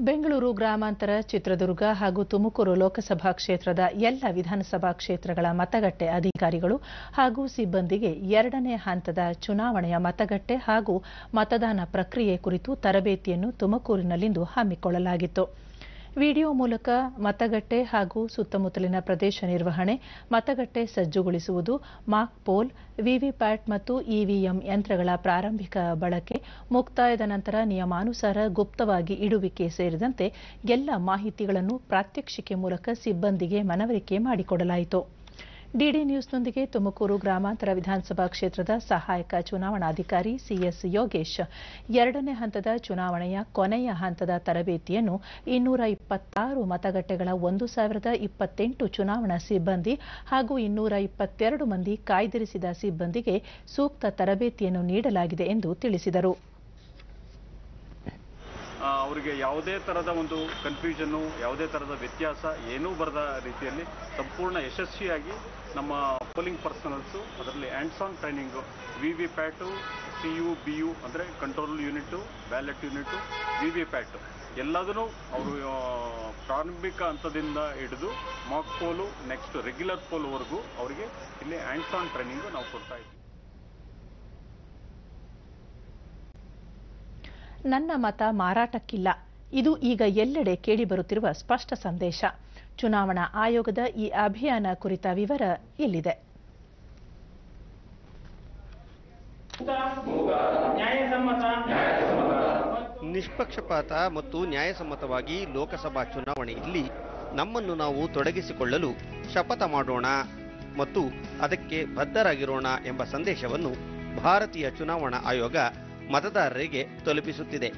ಬೆಂಗಳೂರು ಗ್ರಾಮಾಂತರ, ಚಿತ್ರದುರ್ಗ ಹಾಗೂ ತುಮಕೂರು ಲೋಕಸಭಾ ಕ್ಷೇತ್ರದ ಎಲ್ಲ ವಿಧಾನಸಭಾ ಕ್ಷೇತ್ರಗಳ ಮತಗಟ್ಟೆ ಅಧಿಕಾರಿಗಳು ಹಾಗೂ ಸಿಬ್ಬಂದಿಗೆ 2ನೇ ಹಂತದ ಚುನಾವಣೆಯ ಮತಗಟ್ಟೆ ಹಾಗೂ ಮತದಾನ ಪ್ರಕ್ರಿಯೆ ಕುರಿತು ತರಬೇತಿಯನ್ನು ತುಮಕೂರಿನಲ್ಲಿಂದು ಹಮ್ಮಿಕೊಳ್ಳಲಾಗಿತ್ತು. ವಿಡಿಯೋ ಮೂಲಕ ಮತಗಟ್ಟೆ ಹಾಗೂ ಸುತ್ತಮುತ್ತಲಿನ ಪ್ರದೇಶ ನಿರ್ವಹಣೆ, ಮತಗಟ್ಟೆ ಸಜ್ಜುಗೊಳಿಸುವುದು, ಮಾಕ್ ಪೋಲ್, ವಿವಿಪ್ಯಾಟ್ ಮತ್ತು ಇವಿಎಂ ಯಂತ್ರಗಳ ಪ್ರಾರಂಭಿಕ ಬಳಕೆ, ಮುಕ್ತಾಯದ ನಂತರ ನಿಯಮಾನುಸಾರ ಗುಪ್ತವಾಗಿ ಇಡುವಿಕೆ ಸೇರಿದಂತೆ ಎಲ್ಲ ಮಾಹಿತಿಗಳನ್ನು ಪ್ರಾತ್ಯಕ್ಷಿಕೆ ಮೂಲಕ ಸಿಬ್ಬಂದಿಗೆ ಮನವರಿಕೆ ಮಾಡಿಕೊಡಲಾಯಿತು. ಡಿಡಿ ನ್ಯೂಸ್ನೊಂದಿಗೆ ತುಮಕೂರು ಗ್ರಾಮಾಂತರ ವಿಧಾನಸಭಾ ಕ್ಷೇತ್ರದ ಸಹಾಯಕ ಚುನಾವಣಾಧಿಕಾರಿ ಸಿಎಸ್ ಯೋಗೇಶ್ 2ನೇ ಹಂತದ ಚುನಾವಣೆಯ ಕೊನೆಯ ಹಂತದ ತರಬೇತಿಯನ್ನು 226 ಮತಗಟ್ಟೆಗಳ 1028 ಚುನಾವಣಾ ಸಿಬ್ಬಂದಿ ಹಾಗೂ 222 ಮಂದಿ ಕಾಯ್ದಿರಿಸಿದ ಸಿಬ್ಬಂದಿಗೆ ಸೂಕ್ತ ತರಬೇತಿಯನ್ನು ನೀಡಲಾಗಿದೆ ಎಂದು ತಿಳಿಸಿದರು. ಅವರಿಗೆ ಯಾವುದೇ ಥರದ ಒಂದು ಕನ್ಫ್ಯೂಷನ್ನು, ಯಾವುದೇ ಥರದ ವ್ಯತ್ಯಾಸ ಏನೂ ಬರದ ರೀತಿಯಲ್ಲಿ ಸಂಪೂರ್ಣ ಯಶಸ್ವಿಯಾಗಿ ನಮ್ಮ ಪೋಲಿಂಗ್ ಪರ್ಸನಲ್ಸು, ಅದರಲ್ಲಿ ಹ್ಯಾಂಡ್ಸ್ ಆನ್ ಟ್ರೈನಿಂಗು, ವಿವಿಪ್ಯಾಟು, CU/BU ಅಂದರೆ ಕಂಟ್ರೋಲ್ ಯೂನಿಟು, ಬ್ಯಾಲೆಟ್ ಯೂನಿಟು, ವಿವಿಪ್ಯಾಟು ಎಲ್ಲದನ್ನೂ ಅವರು ಪ್ರಾರಂಭಿಕ ಹಂತದಿಂದ ಹಿಡಿದು ಮಾಕ್ ಪೋಲು, ನೆಕ್ಸ್ಟ್ ರೆಗ್ಯುಲರ್ ಪೋಲ್ವರೆಗೂ ಅವರಿಗೆ ಇಲ್ಲಿ ಹ್ಯಾಂಡ್ಸ್ ಆನ್ ಟ್ರೈನಿಂಗು ನಾವು ಕೊಡ್ತಾ ಇದ್ದೀವಿ. ನನ್ನ ಮತ ಮಾರಾಟಕ್ಕಿಲ್ಲ, ಇದು ಈಗ ಎಲ್ಲೆಡೆ ಕೇಳಿಬರುತ್ತಿರುವ ಸ್ಪಷ್ಟ ಸಂದೇಶ. ಚುನಾವಣಾ ಆಯೋಗದ ಈ ಅಭಿಯಾನ ಕುರಿತ ವಿವರ ಇಲ್ಲಿದೆ. ನಿಷ್ಪಕ್ಷಪಾತ ಮತ್ತು ನ್ಯಾಯಸಮ್ಮತವಾಗಿ ಲೋಕಸಭಾ ಚುನಾವಣೆಯಲ್ಲಿ ನಮ್ಮನ್ನು ನಾವು ತೊಡಗಿಸಿಕೊಳ್ಳಲು ಶಪಥ ಮಾಡೋಣ ಮತ್ತು ಅದಕ್ಕೆ ಬದ್ಧರಾಗಿರೋಣ ಎಂಬ ಸಂದೇಶವನ್ನು ಭಾರತೀಯ ಚುನಾವಣಾ ಆಯೋಗ ಮತದಾರರಿಗೆ ತಲುಪಿಸುತ್ತಿದೆ.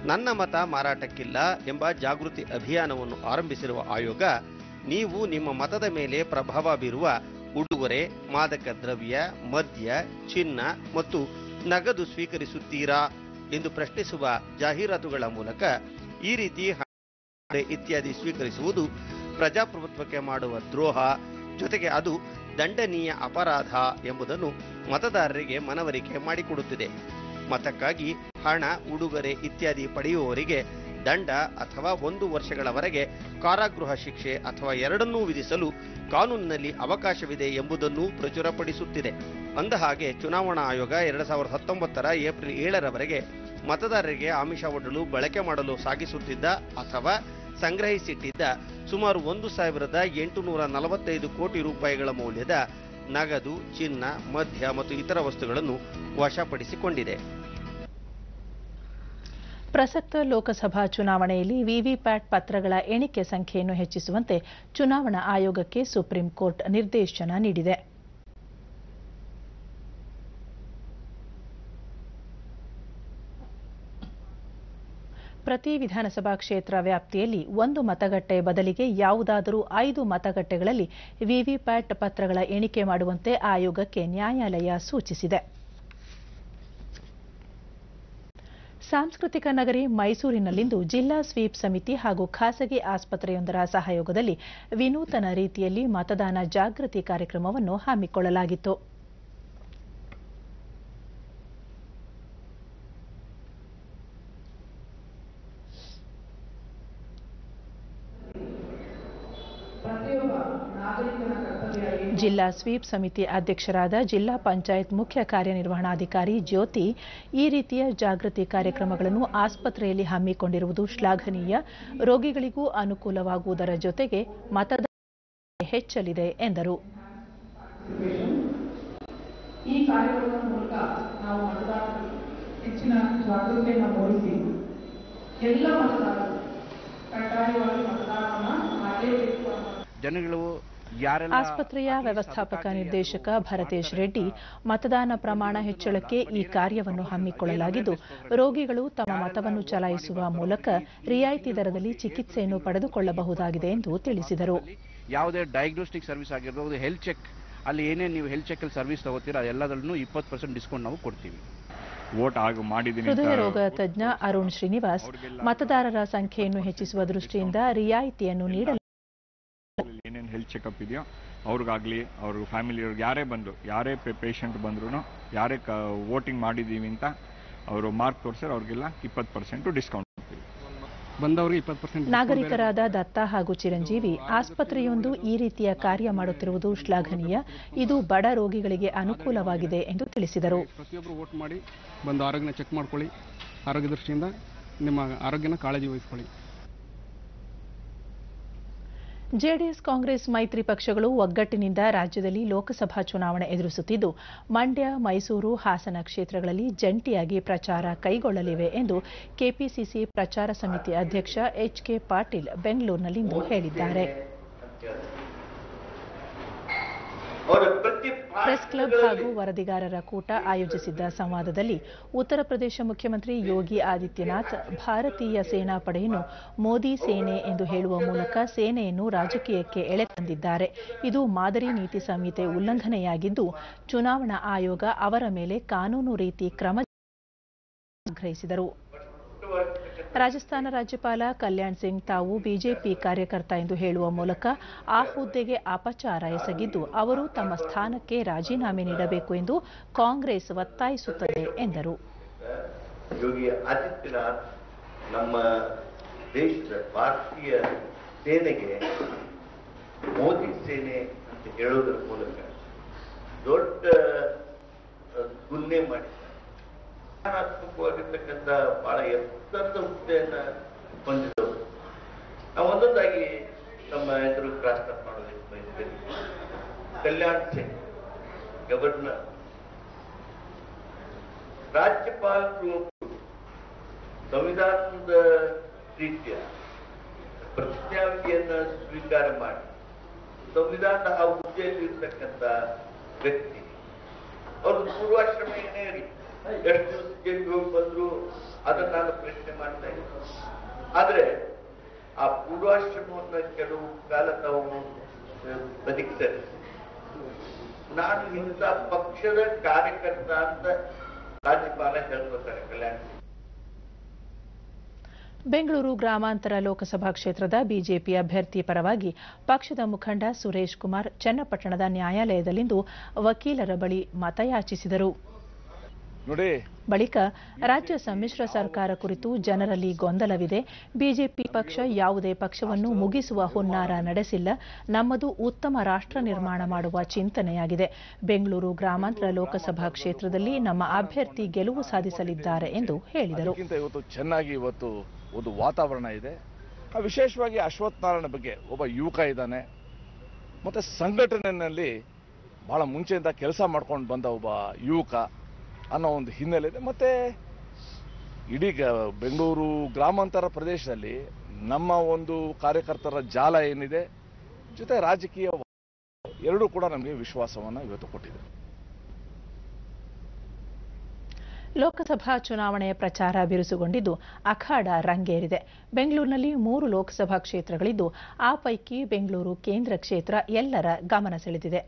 ನನ್ನ ಮತ ಮಾರಾಟಕ್ಕಿಲ್ಲ ಎಂಬ ಜಾಗೃತಿ ಅಭಿಯಾನವನ್ನು ಆರಂಭಿಸಿರುವ ಆಯೋಗ, ನೀವು ನಿಮ್ಮ ಮತದ ಮೇಲೆ ಪ್ರಭಾವ ಬೀರುವ ಉಡುಗೊರೆ, ಮಾದಕ ದ್ರವ್ಯ, ಮದ್ಯ, ಚಿನ್ನ ಮತ್ತು ನಗದು ಸ್ವೀಕರಿಸುತ್ತೀರಾ ಎಂದು ಪ್ರಶ್ನಿಸುವ ಜಾಹೀರಾತುಗಳ ಮೂಲಕ ಈ ರೀತಿ ಇತ್ಯಾದಿ ಸ್ವೀಕರಿಸುವುದು ಪ್ರಜಾಪ್ರಭುತ್ವಕ್ಕೆ ಮಾಡುವ ದ್ರೋಹ, ಜೊತೆಗೆ ಅದು ದಂಡನೀಯ ಅಪರಾಧ ಎಂಬುದನ್ನು ಮತದಾರರಿಗೆ ಮನವರಿಕೆ ಮಾಡಿಕೊಡುತ್ತಿದೆ. ಮತಕ್ಕಾಗಿ ಹಣ, ಉಡುಗೊರೆ ಇತ್ಯಾದಿ ಪಡೆಯುವವರಿಗೆ ದಂಡ ಅಥವಾ 1 ವರ್ಷಗಳವರೆಗೆ ಕಾರಾಗೃಹ ಶಿಕ್ಷೆ ಅಥವಾ ಎರಡನ್ನೂ ವಿಧಿಸಲು ಕಾನೂನಿನಲ್ಲಿ ಅವಕಾಶವಿದೆ ಎಂಬುದನ್ನು ಪ್ರಚುರಪಡಿಸುತ್ತಿದೆ. ಅಂದಹಾಗೆ ಚುನಾವಣಾ ಆಯೋಗ 2019 ಏಪ್ರಿಲ್ 7ರವರೆಗೆ ಮತದಾರರಿಗೆ ಆಮಿಷ ಒಡ್ಡಲು ಬಳಕೆ ಮಾಡಲು ಸಾಗಿಸುತ್ತಿದ್ದ ಅಥವಾ ಸಂಗ್ರಹಿಸಿಟ್ಟಿದ್ದ ಸುಮಾರು 1,845 ಕೋಟಿ ರೂಪಾಯಿಗಳ ಮೌಲ್ಯದ ನಗದು, ಚಿನ್ನ, ಮದ್ಯ ಮತ್ತು ಇತರ ವಸ್ತುಗಳನ್ನು ವಶಪಡಿಸಿಕೊಂಡಿದೆ. ಪ್ರಸಕ್ತ ಲೋಕಸಭಾ ಚುನಾವಣೆಯಲ್ಲಿ ವಿವಿಪ್ಯಾಟ್ ಪತ್ರಗಳ ಎಣಿಕೆ ಸಂಖ್ಯೆಯನ್ನು ಹೆಚ್ಚಿಸುವಂತೆ ಚುನಾವಣಾ ಆಯೋಗಕ್ಕೆ ಸುಪ್ರೀಂ ಕೋರ್ಟ್ ನಿರ್ದೇಶನ ನೀಡಿದೆ. ಪ್ರತಿ ವಿಧಾನಸಭಾ ಕ್ಷೇತ್ರ ವ್ಯಾಪ್ತಿಯಲ್ಲಿ 1 ಮತಗಟ್ಟೆ ಬದಲಿಗೆ ಯಾವುದಾದರೂ 5 ಮತಗಟ್ಟೆಗಳಲ್ಲಿ ವಿವಿಪ್ಯಾಟ್ ಪತ್ರಗಳ ಎಣಿಕೆ ಮಾಡುವಂತೆ ಆಯೋಗಕ್ಕೆ ನ್ಯಾಯಾಲಯ ಸೂಚಿಸಿದೆ. ಸಾಂಸ್ಕೃತಿಕ ನಗರಿ ಮೈಸೂರಿನಲ್ಲಿಂದು ಜಿಲ್ಲಾ ಸ್ವೀಪ್ ಸಮಿತಿ ಹಾಗೂ ಖಾಸಗಿ ಆಸ್ಪತ್ರೆಯೊಂದರ ಸಹಯೋಗದಲ್ಲಿ ವಿನೂತನ ರೀತಿಯಲ್ಲಿ ಮತದಾನ ಜಾಗೃತಿ ಕಾರ್ಯಕ್ರಮವನ್ನು ಹಮ್ಮಿಕೊಳ್ಳಲಾಗಿತ್ತು. ಜಿಲ್ಲಾ ಸ್ವೀಪ್ ಸಮಿತಿ ಅಧ್ಯಕ್ಷರಾದ ಜಿಲ್ಲಾ ಪಂಚಾಯತ್ ಮುಖ್ಯ ಕಾರ್ಯನಿರ್ವಹಣಾಧಿಕಾರಿ ಜ್ಯೋತಿ, ಈ ರೀತಿಯ ಜಾಗೃತಿ ಕಾರ್ಯಕ್ರಮಗಳನ್ನು ಆಸ್ಪತ್ರೆಯಲ್ಲಿ ಹಮ್ಮಿಕೊಂಡಿರುವುದು ಶ್ಲಾಘನೀಯ, ರೋಗಿಗಳಿಗೂ ಅನುಕೂಲವಾಗುವುದರ ಜೊತೆಗೆ ಮತದಾನ ಹೆಚ್ಚಲಿದೆ ಎಂದರು. ಈ ಕಾರ್ಯಕ್ರಮದ ಮೂಲಕ ನಾವು ಮತದಾರರು ಹೆಚ್ಚಿನ ಜಾಗೃತಿಯನ್ನು ಮೂಡಿಸಿ ಎಲ್ಲ ಮತದಾರರು ಕಡ್ಡಾಯವಾಗಿ ಮತದಾನವನ್ನು ಮಾಡಲೇಬೇಕು. ಜನಗಳು ಆಸ್ಪತ್ರೆಯ ವ್ಯವಸ್ಥಾಪಕ ನಿರ್ದೇಶಕ ಭರತೇಶ್ ರೆಡ್ಡಿ, ಮತದಾನ ಪ್ರಮಾಣ ಹೆಚ್ಚಳಕ್ಕೆ ಈ ಕಾರ್ಯವನ್ನು ಹಮ್ಮಿಕೊಳ್ಳಲಾಗಿದ್ದು, ರೋಗಿಗಳು ತಮ್ಮ ಮತವನ್ನು ಚಲಾಯಿಸುವ ಮೂಲಕ ರಿಯಾಯಿತಿ ದರದಲ್ಲಿ ಚಿಕಿತ್ಸೆಯನ್ನು ಪಡೆದುಕೊಳ್ಳಬಹುದಾಗಿದೆ ಎಂದು ತಿಳಿಸಿದರು. ಯಾವುದೇ ಡಯಾಗ್ನೋಸ್ಟಿಕ್ ಸರ್ವಿಸ್ ಆಗಿರಬಹುದು, ಹೆಲ್ತ್ ಚೆಕ್, ಅಲ್ಲಿ ಏನೇನು ನೀವು ಹೆಲ್ತ್ ಚೆಕ್ ಅಲ್ಲಿ ಸರ್ವಿಸ್ ತಗೋತೀರಾ ಎಲ್ಲದರಲ್ಲೂ 20% ಡಿಸ್ಕೌಂಟ್ ನಾವು ಕೊಡ್ತೀವಿ. ವೋಟ್ ಮಾಡಿದ್ದೀನಿ. ಹೃದಯ ರೋಗ ತಜ್ಞ ಅರುಣ್ ಶ್ರೀನಿವಾಸ್ ಮತದಾರರ ಸಂಖ್ಯೆಯನ್ನು ಹೆಚ್ಚಿಸುವ ದೃಷ್ಟಿಯಿಂದ ರಿಯಾಯಿತಿಯನ್ನು ನೀಡಲು ಏನೇನು ಹೆಲ್ತ್ ಚೆಕಪ್ ಇದೆಯೋ ಅವ್ರಿಗಾಗಲಿ ಅವ್ರ ಫ್ಯಾಮಿಲಿಯವ್ರಿಗೆ ಯಾರೇ ಪೇಷಂಟ್ ಬಂದ್ರೂ ಯಾರೇ ವೋಟಿಂಗ್ ಮಾಡಿದ್ದೀವಿ ಅಂತ ಅವರು ಮಾರ್ಕ್ ತೋರಿಸಿದ್ರೆ ಅವ್ರಿಗೆಲ್ಲ 20% ಡಿಸ್ಕೌಂಟ್ ಮಾಡ್ತೀವಿ. ಬಂದವರಿಗೆ 20%. ನಾಗರಿಕರಾದ ದತ್ತ ಹಾಗೂ ಚಿರಂಜೀವಿ ಆಸ್ಪತ್ರೆಯೊಂದು ಈ ರೀತಿಯ ಕಾರ್ಯ ಮಾಡುತ್ತಿರುವುದು ಶ್ಲಾಘನೀಯ. ಇದು ಬಡ ರೋಗಿಗಳಿಗೆ ಅನುಕೂಲವಾಗಿದೆ ಎಂದು ತಿಳಿಸಿದರು. ಪ್ರತಿಯೊಬ್ಬರು ವೋಟ್ ಮಾಡಿ ಬಂದು ಆರೋಗ್ಯನ ಚೆಕ್ ಮಾಡ್ಕೊಳ್ಳಿ. ಆರೋಗ್ಯ ದೃಷ್ಟಿಯಿಂದ ನಿಮ್ಮ ಆರೋಗ್ಯನ ಕಾಳಜಿ ವಹಿಸಿಕೊಳ್ಳಿ. ಜೆಡಿಎಸ್ ಕಾಂಗ್ರೆಸ್ ಮೈತ್ರಿ ಪಕ್ಷಗಳು ಒಗ್ಗಟ್ಟಿನಿಂದ ರಾಜ್ಯದಲ್ಲಿ ಲೋಕಸಭಾ ಚುನಾವಣೆ ಎದುರಿಸುತ್ತಿದ್ದು, ಮಂಡ್ಯ, ಮೈಸೂರು, ಹಾಸನ ಕ್ಷೇತ್ರಗಳಲ್ಲಿ ಜಂಟಿಯಾಗಿ ಪ್ರಚಾರ ಕೈಗೊಳ್ಳಲಿವೆ ಎಂದು ಕೆಪಿಸಿಸಿ ಪ್ರಚಾರ ಸಮಿತಿ ಅಧ್ಯಕ್ಷ ಎಚ್.ಕೆ. ಪಾಟೀಲ್ ಬೆಂಗಳೂರಿನಲ್ಲಿಂದು ಹೇಳಿದ್ದಾರೆ. ಪ್ರೆಸ್ ಕ್ಲಬ್ ಹಾಗೂ ವರದಿಗಾರರ ಕೂಟ ಆಯೋಜಿಸಿದ್ದ ಸಂವಾದದಲ್ಲಿ ಉತ್ತರ ಪ್ರದೇಶ ಮುಖ್ಯಮಂತ್ರಿ ಯೋಗಿ ಆದಿತ್ಯನಾಥ್ ಭಾರತೀಯ ಸೇನಾ ಪಡೆಯನ್ನು ಮೋದಿ ಸೇನೆ ಎಂದು ಹೇಳುವ ಮೂಲಕ ಸೇನೆಯನ್ನು ರಾಜಕೀಯಕ್ಕೆ ಎಳೆತಂದಿದ್ದಾರೆ. ಇದು ಮಾದರಿ ನೀತಿ ಸಂಹಿತೆ ಉಲ್ಲಂಘನೆಯಾಗಿದ್ದು, ಚುನಾವಣಾ ಆಯೋಗ ಅವರ ಮೇಲೆ ಕಾನೂನು ರೀತಿ ಕ್ರಮ ಆಗ್ರಹಿಸಿದರು. ರಾಜಸ್ಥಾನ ರಾಜ್ಯಪಾಲ ಕಲ್ಯಾಣ್ ಸಿಂಗ್ ತಾವು ಬಿಜೆಪಿ ಕಾರ್ಯಕರ್ತ ಎಂದು ಹೇಳುವ ಮೂಲಕ ಆ ಹುದ್ದೆಗೆ ಅಪಚಾರ ಎಸಗಿದ್ದು, ಅವರು ತಮ್ಮ ಸ್ಥಾನಕ್ಕೆ ರಾಜೀನಾಮೆ ನೀಡಬೇಕು ಎಂದು ಕಾಂಗ್ರೆಸ್ ಒತ್ತಾಯಿಸುತ್ತದೆ ಎಂದರು. ಯೋಗಿ ಆದಿತ್ಯನಾಥ್ ನಮ್ಮ ದೇಶದ ಭಾರತೀಯ ಸೇನೆಗೆ ಮೋದಿ ಸೇನೆ ಅಂತ ಹೇಳೋದ್ರ ಮೂಲಕ ದೊಡ್ಡ ಗುನ್ನೆ ಮಾಡಿದ್ದಾರೆ. ಸಕಾರಾತ್ಮಕವಾಗಿರ್ತಕ್ಕಂಥ ಬಹಳ ಎತ್ತರದ ಹುದ್ದೆಯನ್ನ ಹೊಂದಿದವರು. ನಾವು ಒಂದೊಂದಾಗಿ ನಮ್ಮ ಹೆಸರು ಕ್ರಾಸ್ ಅಪ್ ಮಾಡೋದಕ್ಕೆ ಬಯಸ್ತೇನೆ. ಕಲ್ಯಾಣ್ ಸಿಂಗ್ ಗವರ್ನರ್, ರಾಜ್ಯಪಾಲರು ಸಂವಿಧಾನದ ರೀತಿಯ ಪ್ರತಿಜ್ಞಾವಿಧಿಯನ್ನ ಸ್ವೀಕಾರ ಮಾಡಿ ಸಂವಿಧಾನದ ಆ ಹುದ್ದೆಯಲ್ಲಿ ಇರ್ತಕ್ಕಂಥ ವ್ಯಕ್ತಿ. ಅವ್ರದ್ದು ಪೂರ್ವಾಶ್ರಮ ಏನೇ ಇರಲಿ, ಎಷ್ಟು ದಿವಸ ಜೈಲಿಗೆ ಹೋಗಿ ಬಂದ್ರು ಅದನ್ನ ನಾನು ಪ್ರಶ್ನೆ ಮಾಡ್ತಾ ಇದ್ದೀನಿ. ಆದ್ರೆ ಆ ಪೂರ್ವಾಶ್ರಮವನ್ನ ಕೆಲವು ಕಾಲ ತಾವು ಬದುಕ್ತಾರೆ. ನಾನು ಇಂಥ ಪಕ್ಷದ ಕಾರ್ಯಕರ್ತ ಅಂತ ರಾಜ್ಯಪಾಲ ಹೇಳ್ಕೊತಾರೆ ಕಲ್ಯಾಣ್ ಸಿಂಗ್. ಬೆಂಗಳೂರು ಗ್ರಾಮಾಂತರ ಲೋಕಸಭಾ ಕ್ಷೇತ್ರದ ಬಿಜೆಪಿ ಅಭ್ಯರ್ಥಿ ಪರವಾಗಿ ಪಕ್ಷದ ಮುಖಂಡ ಸುರೇಶ್ ಕುಮಾರ್ ಚನ್ನಪಟ್ಟಣದ ನ್ಯಾಯಾಲಯದಲ್ಲಿಂದು ವಕೀಲರ ಬಳಿ ಮತಯಾಚಿಸಿದರು. ಬಳಿಕ ರಾಜ್ಯ ಸಮ್ಮಿಶ್ರ ಸರ್ಕಾರ ಕುರಿತು ಜನರಲ್ಲಿ ಗೊಂದಲವಿದೆ. ಬಿಜೆಪಿ ಪಕ್ಷ ಯಾವುದೇ ಪಕ್ಷವನ್ನು ಮುಗಿಸುವ ಹುನ್ನಾರ ನಡೆಸಿಲ್ಲ. ನಮ್ಮದು ಉತ್ತಮ ರಾಷ್ಟ್ರ ನಿರ್ಮಾಣ ಮಾಡುವ ಚಿಂತನೆಯಾಗಿದೆ. ಬೆಂಗಳೂರು ಗ್ರಾಮಾಂತರ ಲೋಕಸಭಾ ಕ್ಷೇತ್ರದಲ್ಲಿ ನಮ್ಮ ಅಭ್ಯರ್ಥಿ ಗೆಲುವು ಸಾಧಿಸಲಿದ್ದಾರೆ ಎಂದು ಹೇಳಿದರು. ಇವತ್ತು ಚೆನ್ನಾಗಿ ಇವತ್ತು ಒಂದು ವಾತಾವರಣ ಇದೆ. ವಿಶೇಷವಾಗಿ ಅಶ್ವಥ್ ನಾರಾಯಣ ಬಗ್ಗೆ ಒಬ್ಬ ಯುವಕ ಇದ್ದಾನೆ. ಮತ್ತೆ ಸಂಘಟನೆಯಲ್ಲಿ ಬಹಳ ಮುಂಚೆಯಿಂದ ಕೆಲಸ ಮಾಡ್ಕೊಂಡು ಬಂದ ಒಬ್ಬ ಯುವಕ ಅನ್ನೋ ಒಂದು ಹಿನ್ನೆಲೆ ಇದೆ. ಮತ್ತೆ ಇಡೀ ಬೆಂಗಳೂರು ಗ್ರಾಮಾಂತರ ಪ್ರದೇಶದಲ್ಲಿ ನಮ್ಮ ಒಂದು ಕಾರ್ಯಕರ್ತರ ಜಾಲ ಏನಿದೆ, ಜೊತೆ ರಾಜಕೀಯ ಎರಡೂ ಕೂಡ ನಮಗೆ ವಿಶ್ವಾಸವನ್ನು ಇವತ್ತು ಕೊಟ್ಟಿದೆ. ಲೋಕಸಭಾ ಚುನಾವಣೆಯ ಪ್ರಚಾರ ಬಿರುಸುಗೊಂಡಿದ್ದು, ಅಖಾಡ ರಂಗೇರಿದೆ. ಬೆಂಗಳೂರಿನಲ್ಲಿ 3 ಲೋಕಸಭಾ ಕ್ಷೇತ್ರಗಳಿದ್ದು, ಆ ಪೈಕಿ ಬೆಂಗಳೂರು ಕೇಂದ್ರ ಕ್ಷೇತ್ರ ಎಲ್ಲರ ಗಮನ ಸೆಳೆದಿದೆ.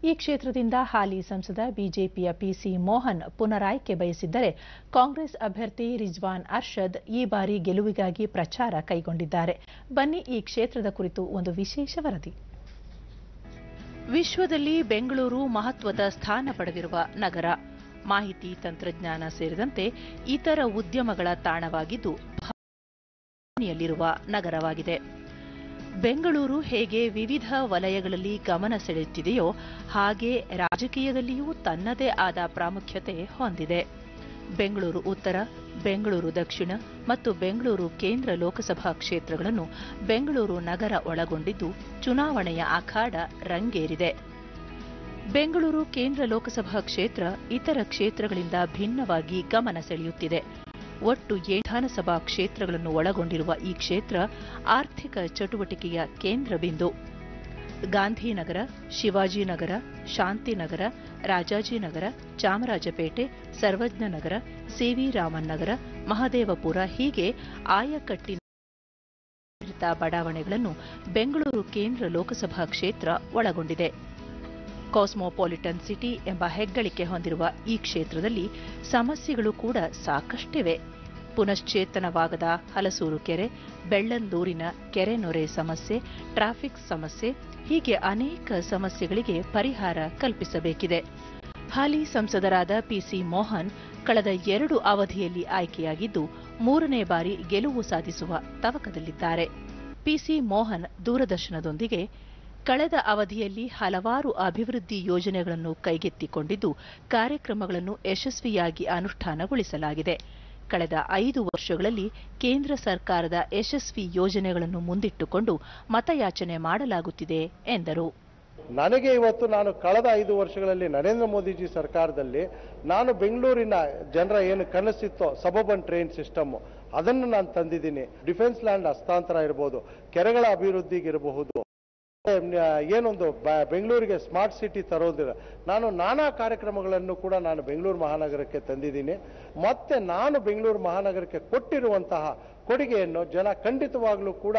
ಈ ಕ್ಷೇತ್ರದಿಂದ ಹಾಲಿ ಸಂಸದ ಬಿಜೆಪಿಯ ಪಿಸಿ ಮೋಹನ್ ಪುನರಾಯ್ಕೆ ಬಯಸಿದ್ದರೆ, ಕಾಂಗ್ರೆಸ್ ಅಭ್ಯರ್ಥಿ ರಿಜ್ವಾನ್ ಅರ್ಷದ್ ಈ ಬಾರಿ ಗೆಲುವಿಗಾಗಿ ಪ್ರಚಾರ ಕೈಗೊಂಡಿದ್ದಾರೆ. ಬನ್ನಿ ಈ ಕ್ಷೇತ್ರದ ಕುರಿತು ಒಂದು ವಿಶೇಷ ವರದಿ. ವಿಶ್ವದಲ್ಲಿ ಬೆಂಗಳೂರು ಮಹತ್ವದ ಸ್ಥಾನ ಪಡೆದಿರುವ ನಗರ. ಮಾಹಿತಿ ತಂತ್ರಜ್ಞಾನ ಸೇರಿದಂತೆ ಇತರ ಉದ್ಯಮಗಳ ತಾಣವಾಗಿದ್ದು, ಭಾರತದಲ್ಲಿರುವ ನಗರವಾಗಿದೆ. ಬೆಂಗಳೂರು ಹೇಗೆ ವಿವಿಧ ವಲಯಗಳಲ್ಲಿ ಗಮನ ಸೆಳೆಯುತ್ತಿದೆಯೋ, ಹಾಗೆ ರಾಜಕೀಯದಲ್ಲಿಯೂ ತನ್ನದೇ ಆದ ಪ್ರಾಮುಖ್ಯತೆ ಹೊಂದಿದೆ. ಬೆಂಗಳೂರು ಉತ್ತರ, ಬೆಂಗಳೂರು ದಕ್ಷಿಣ ಮತ್ತು ಬೆಂಗಳೂರು ಕೇಂದ್ರ ಲೋಕಸಭಾ ಕ್ಷೇತ್ರಗಳನ್ನು ಬೆಂಗಳೂರು ನಗರ ಒಳಗೊಂಡಿದ್ದು, ಚುನಾವಣೆಯ ಅಖಾಡ ರಂಗೇರಿದೆ. ಬೆಂಗಳೂರು ಕೇಂದ್ರ ಲೋಕಸಭಾ ಕ್ಷೇತ್ರ ಇತರ ಕ್ಷೇತ್ರಗಳಿಂದ ಭಿನ್ನವಾಗಿ ಗಮನ ಸೆಳೆಯುತ್ತಿದೆ. ಒಟ್ಟು 8 ವಿಧಾನಸಭಾ ಕ್ಷೇತ್ರಗಳನ್ನು ಒಳಗೊಂಡಿರುವ ಈ ಕ್ಷೇತ್ರ ಆರ್ಥಿಕ ಚಟುವಟಿಕೆಯ ಕೇಂದ್ರ ಬಿಂದು. ಗಾಂಧಿನಗರ, ಶಿವಾಜಿನಗರ, ಶಾಂತಿನಗರ, ರಾಜಾಜಿನಗರ, ಚಾಮರಾಜಪೇಟೆ, ಸರ್ವಜ್ಞನಗರ, ಸಿವಿ ರಾಮನ್ ನಗರ, ಮಹದೇವಪುರ ಹೀಗೆ ಆಯಕಟ್ಟಿನ ಬಡಾವಣೆಗಳನ್ನು ಬೆಂಗಳೂರು ಕೇಂದ್ರ ಲೋಕಸಭಾ ಕ್ಷೇತ್ರ ಒಳಗೊಂಡಿದೆ. ಕಾಸ್ಮೋಪಾಲಿಟನ್ ಸಿಟಿ ಎಂಬ ಹೆಗ್ಗಳಿಕೆ ಹೊಂದಿರುವ ಈ ಕ್ಷೇತ್ರದಲ್ಲಿ ಸಮಸ್ಯೆಗಳು ಕೂಡ ಸಾಕಷ್ಟಿವೆ. ಪುನಶ್ಚೇತನವಾಗದ ಹಲಸೂರು ಕೆರೆ, ಬೆಳ್ಳಂದೂರಿನ ಕೆರೆ ನೊರೆ ಸಮಸ್ಯೆ, ಟ್ರಾಫಿಕ್ ಸಮಸ್ಯೆ, ಹೀಗೆ ಅನೇಕ ಸಮಸ್ಯೆಗಳಿಗೆ ಪರಿಹಾರ ಕಲ್ಪಿಸಬೇಕಿದೆ. ಹಾಲಿ ಸಂಸದರಾದ ಪಿಸಿ ಮೋಹನ್ ಕಳೆದ 2 ಅವಧಿಯಲ್ಲಿ ಆಯ್ಕೆಯಾಗಿದ್ದು 3ನೇ ಬಾರಿ ಗೆಲುವು ಸಾಧಿಸುವ ತವಕದಲ್ಲಿದ್ದಾರೆ. ಪಿಸಿ ಮೋಹನ್ ದೂರದರ್ಶನದೊಂದಿಗೆ ಕಳೆದ ಅವಧಿಯಲ್ಲಿ ಹಲವಾರು ಅಭಿವೃದ್ಧಿ ಯೋಜನೆಗಳನ್ನು ಕೈಗೆತ್ತಿಕೊಂಡಿದ್ದು ಕಾರ್ಯಕ್ರಮಗಳನ್ನು ಯಶಸ್ವಿಯಾಗಿ ಅನುಷ್ಠಾನಗೊಳಿಸಲಾಗಿದೆ. ಕಳೆದ 5 ವರ್ಷಗಳಲ್ಲಿ ಕೇಂದ್ರ ಸರ್ಕಾರದ ಯಶಸ್ವಿ ಯೋಜನೆಗಳನ್ನು ಮುಂದಿಟ್ಟುಕೊಂಡು ಮತಯಾಚನೆ ಮಾಡಲಾಗುತ್ತಿದೆ ಎಂದರು. ನನಗೆ ಇವತ್ತು ನಾನು ಕಳೆದ 5 ವರ್ಷಗಳಲ್ಲಿ ನರೇಂದ್ರ ಮೋದಿಜಿ ಸರ್ಕಾರದಲ್ಲಿ ನಾನು ಬೆಂಗಳೂರಿನ ಜನರ ಏನು ಕನಸಿತ್ತೋ ಸಬರ್ಬನ್ ಟ್ರೈನ್ ಸಿಸ್ಟಮ್ ಅದನ್ನು ನಾನು ತಂದಿದ್ದೀನಿ. ಡಿಫೆನ್ಸ್ ಲ್ಯಾಂಡ್ ಹಸ್ತಾಂತರ ಇರಬಹುದು, ಕೆರೆಗಳ ಅಭಿವೃದ್ಧಿಗಿರಬಹುದು, ಏನೊಂದು ಬೆಂಗಳೂರಿಗೆ ಸ್ಮಾರ್ಟ್ ಸಿಟಿ ತರೋದಿಲ್ಲ. ನಾನು ನಾನಾ ಕಾರ್ಯಕ್ರಮಗಳನ್ನು ಕೂಡ ನಾನು ಬೆಂಗಳೂರು ಮಹಾನಗರಕ್ಕೆ ತಂದಿದ್ದೀನಿ. ಮತ್ತೆ ನಾನು ಬೆಂಗಳೂರು ಮಹಾನಗರಕ್ಕೆ ಕೊಟ್ಟಿರುವಂತಹ ಕೊಡುಗೆಯನ್ನು ಜನ ಖಂಡಿತವಾಗ್ಲೂ ಕೂಡ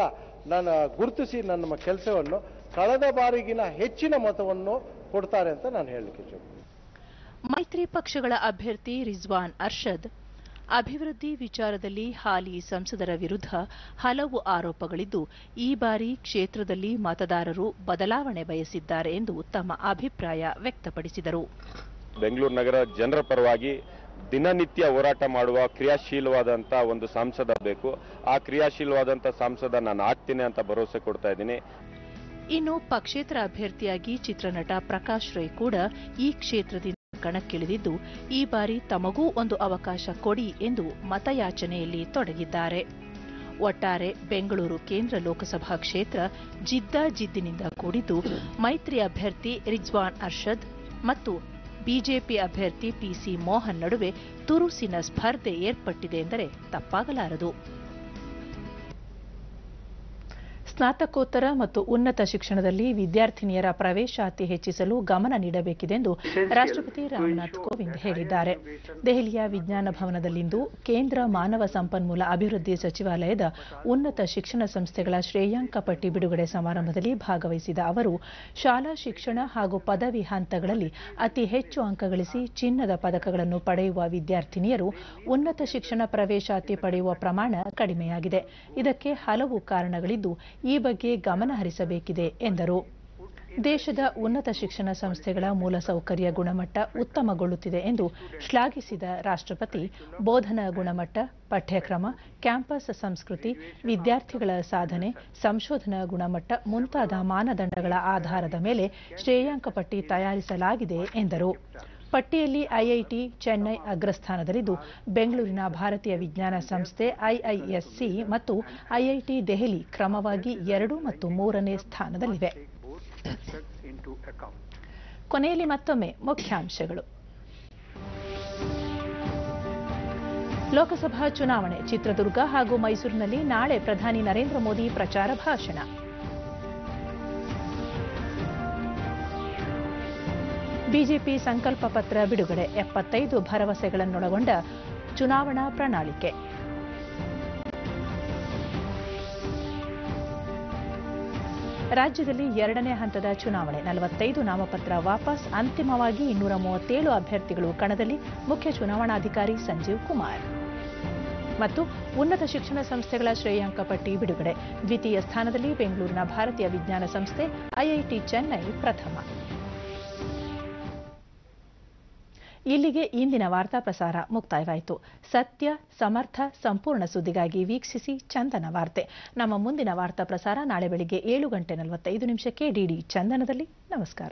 ನಾನು ಗುರುತಿಸಿ ನನ್ನ ಕೆಲಸವನ್ನು ಕಳೆದ ಬಾರಿಗಿನ ಹೆಚ್ಚಿನ ಮತವನ್ನು ಕೊಡ್ತಾರೆ ಅಂತ ನಾನು ಹೇಳಲಿಕ್ಕೆ ಮೈತ್ರಿ ಪಕ್ಷಗಳ ಅಭ್ಯರ್ಥಿ ರಿಜ್ವಾನ್ ಅರ್ಷದ್ ಅಭಿವೃದ್ಧಿ ವಿಚಾರದಲ್ಲಿ ಹಾಲಿ ಸಂಸದರ ವಿರುದ್ಧ ಹಲವು ಆರೋಪಗಳಿದ್ದು ಈ ಬಾರಿ ಕ್ಷೇತ್ರದಲ್ಲಿ ಮತದಾರರು ಬದಲಾವಣೆ ಬಯಸಿದ್ದಾರೆ ಎಂದು ತಮ್ಮ ಅಭಿಪ್ರಾಯ ವ್ಯಕ್ತಪಡಿಸಿದರು. ಬೆಂಗಳೂರು ನಗರ ಜನರ ಪರವಾಗಿ ದಿನನಿತ್ಯ ಹೋರಾಟ ಮಾಡುವ ಕ್ರಿಯಾಶೀಲವಾದಂಥ ಒಂದು ಸಂಸದ ಬೇಕು. ಆ ಕ್ರಿಯಾಶೀಲವಾದಂಥ ಸಂಸದ ನಾನು ಆಗ್ತೀನಿ ಅಂತ ಭರವಸೆ ಕೊಡ್ತಾ ಇದ್ದೀನಿ. ಇನ್ನು ಪಕ್ಷೇತರ ಅಭ್ಯರ್ಥಿಯಾಗಿ ಚಿತ್ರನಟ ಪ್ರಕಾಶ್ ರೈ ಕೂಡ ಈ ಕ್ಷೇತ್ರದಿಂದ ಕಣಕ್ಕಿಳಿದಿದ್ದು ಈ ಬಾರಿ ತಮಗೂ ಒಂದು ಅವಕಾಶ ಕೊಡಿ ಎಂದು ಮತಯಾಚನೆಯಲ್ಲಿ ತೊಡಗಿದ್ದಾರೆ. ಒಟ್ಟಾರೆ ಬೆಂಗಳೂರು ಕೇಂದ್ರ ಲೋಕಸಭಾ ಕ್ಷೇತ್ರ ಜಿದ್ದಾಜಿದ್ದಿನಿಂದ ಕೂಡಿದ್ದು ಮೈತ್ರಿ ಅಭ್ಯರ್ಥಿ ರಿಜ್ವಾನ್ ಅರ್ಷದ್ ಮತ್ತು ಬಿಜೆಪಿ ಅಭ್ಯರ್ಥಿ ಪಿಸಿ ಮೋಹನ್ ನಡುವೆ ತುರುಸಿನ ಸ್ಪರ್ಧೆ ಏರ್ಪಟ್ಟಿದೆ ಎಂದರೆ ತಪ್ಪಾಗಲಾರದು. ಸ್ನಾತಕೋತ್ತರ ಮತ್ತು ಉನ್ನತ ಶಿಕ್ಷಣದಲ್ಲಿ ವಿದ್ಯಾರ್ಥಿನಿಯರ ಪ್ರವೇಶಾತಿ ಹೆಚ್ಚಿಸಲು ಗಮನ ನೀಡಬೇಕಿದೆ ಎಂದು ರಾಷ್ಟ್ರಪತಿ ರಾಮನಾಥ್ ಕೋವಿಂದ್ ಹೇಳಿದ್ದಾರೆ. ದೆಹಲಿಯ ವಿಜ್ಞಾನ ಭವನದಲ್ಲಿಂದು ಕೇಂದ್ರ ಮಾನವ ಸಂಪನ್ಮೂಲ ಅಭಿವೃದ್ಧಿ ಸಚಿವಾಲಯದ ಉನ್ನತ ಶಿಕ್ಷಣ ಸಂಸ್ಥೆಗಳ ಶ್ರೇಯಾಂಕ ಪಟ್ಟಿ ಬಿಡುಗಡೆ ಸಮಾರಂಭದಲ್ಲಿ ಭಾಗವಹಿಸಿದ ಅವರು ಶಾಲಾ ಶಿಕ್ಷಣ ಹಾಗೂ ಪದವಿ ಹಂತಗಳಲ್ಲಿ ಅತಿ ಹೆಚ್ಚು ಅಂಕ ಗಳಿಸಿ ಚಿನ್ನದ ಪದಕಗಳನ್ನು ಪಡೆಯುವ ವಿದ್ಯಾರ್ಥಿನಿಯರು ಉನ್ನತ ಶಿಕ್ಷಣ ಪ್ರವೇಶಾತಿ ಪಡೆಯುವ ಪ್ರಮಾಣ ಕಡಿಮೆಯಾಗಿದೆ. ಇದಕ್ಕೆ ಹಲವು ಕಾರಣಗಳಿದ್ದು ಈ ಬಗ್ಗೆ ಗಮನ ಹರಿಸಬೇಕಿದೆ ಎಂದರು. ದೇಶದ ಉನ್ನತ ಶಿಕ್ಷಣ ಸಂಸ್ಥೆಗಳ ಮೂಲಸೌಕರ್ಯ ಗುಣಮಟ್ಟ ಉತ್ತಮಗೊಳ್ಳುತ್ತಿದೆ ಎಂದು ಶ್ಲಾಘಿಸಿದ ರಾಷ್ಟ್ರಪತಿ ಬೋಧನಾ ಗುಣಮಟ್ಟ, ಪಠ್ಯಕ್ರಮ, ಕ್ಯಾಂಪಸ್ ಸಂಸ್ಕೃತಿ, ವಿದ್ಯಾರ್ಥಿಗಳ ಸಾಧನೆ, ಸಂಶೋಧನಾ ಗುಣಮಟ್ಟ ಮುಂತಾದ ಮಾನದಂಡಗಳ ಆಧಾರದ ಮೇಲೆ ಶ್ರೇಯಾಂಕ ಪಟ್ಟಿ ತಯಾರಿಸಲಾಗಿದೆ ಎಂದರು. ಪಟ್ಟಿಯಲ್ಲಿ ಐಐಟಿ ಚೆನ್ನೈ ಅಗ್ರಸ್ಥಾನದಲ್ಲಿದ್ದು ಬೆಂಗಳೂರಿನ ಭಾರತೀಯ ವಿಜ್ಞಾನ ಸಂಸ್ಥೆ ಐಐಎಸ್ಸಿ ಮತ್ತು ಐಐಟಿ ದೆಹಲಿ ಕ್ರಮವಾಗಿ 2 ಮತ್ತು 3ನೇ ಸ್ಥಾನದಲ್ಲಿವೆ. ಕೊನೆಯಲ್ಲಿ ಮತ್ತೊಮ್ಮೆ ಮುಖ್ಯಾಂಶಗಳು. ಲೋಕಸಭಾ ಚುನಾವಣೆ ಚಿತ್ರದುರ್ಗ ಹಾಗೂ ಮೈಸೂರಿನಲ್ಲಿ ನಾಳೆ ಪ್ರಧಾನಿ ನರೇಂದ್ರ ಮೋದಿ ಪ್ರಚಾರ ಭಾಷಣ. ಬಿಜೆಪಿ ಸಂಕಲ್ಪ ಪತ್ರ ಬಿಡುಗಡೆ 75 ಭರವಸೆಗಳನ್ನೊಳಗೊಂಡ ಚುನಾವಣಾ ಪ್ರಣಾಳಿಕೆ. ರಾಜ್ಯದಲ್ಲಿ 2ನೇ ಹಂತದ ಚುನಾವಣೆ 45 ನಾಮಪತ್ರ ವಾಪಸ್, ಅಂತಿಮವಾಗಿ 237 ಅಭ್ಯರ್ಥಿಗಳು ಕಣದಲ್ಲಿ, ಮುಖ್ಯ ಚುನಾವಣಾಧಿಕಾರಿ ಸಂಜೀವ್ ಕುಮಾರ್. ಮತ್ತು ಉನ್ನತ ಶಿಕ್ಷಣ ಸಂಸ್ಥೆಗಳ ಶ್ರೇಯಾಂಕ ಪಟ್ಟಿ ಬಿಡುಗಡೆ, ದ್ವಿತೀಯ ಸ್ಥಾನದಲ್ಲಿ ಬೆಂಗಳೂರಿನ ಭಾರತೀಯ ವಿಜ್ಞಾನ ಸಂಸ್ಥೆ, ಐಐಟಿ ಚೆನ್ನೈ ಪ್ರಥಮ. ಇಲ್ಲಿಗೆ ಇಂದಿನ ವಾರ್ತಾ ಪ್ರಸಾರ ಮುಕ್ತಾಯವಾಯಿತು. ಸತ್ಯ, ಸಮರ್ಥ, ಸಂಪೂರ್ಣ ಸುದ್ದಿಗಾಗಿ ವೀಕ್ಷಿಸಿ ಚಂದನ ವಾರ್ತೆ. ನಮ್ಮ ಮುಂದಿನ ವಾರ್ತಾ ಪ್ರಸಾರ ನಾಳೆ ಬೆಳಿಗ್ಗೆ 7:45 ಡಿಡಿ ಚಂದನದಲ್ಲಿ. ನಮಸ್ಕಾರ.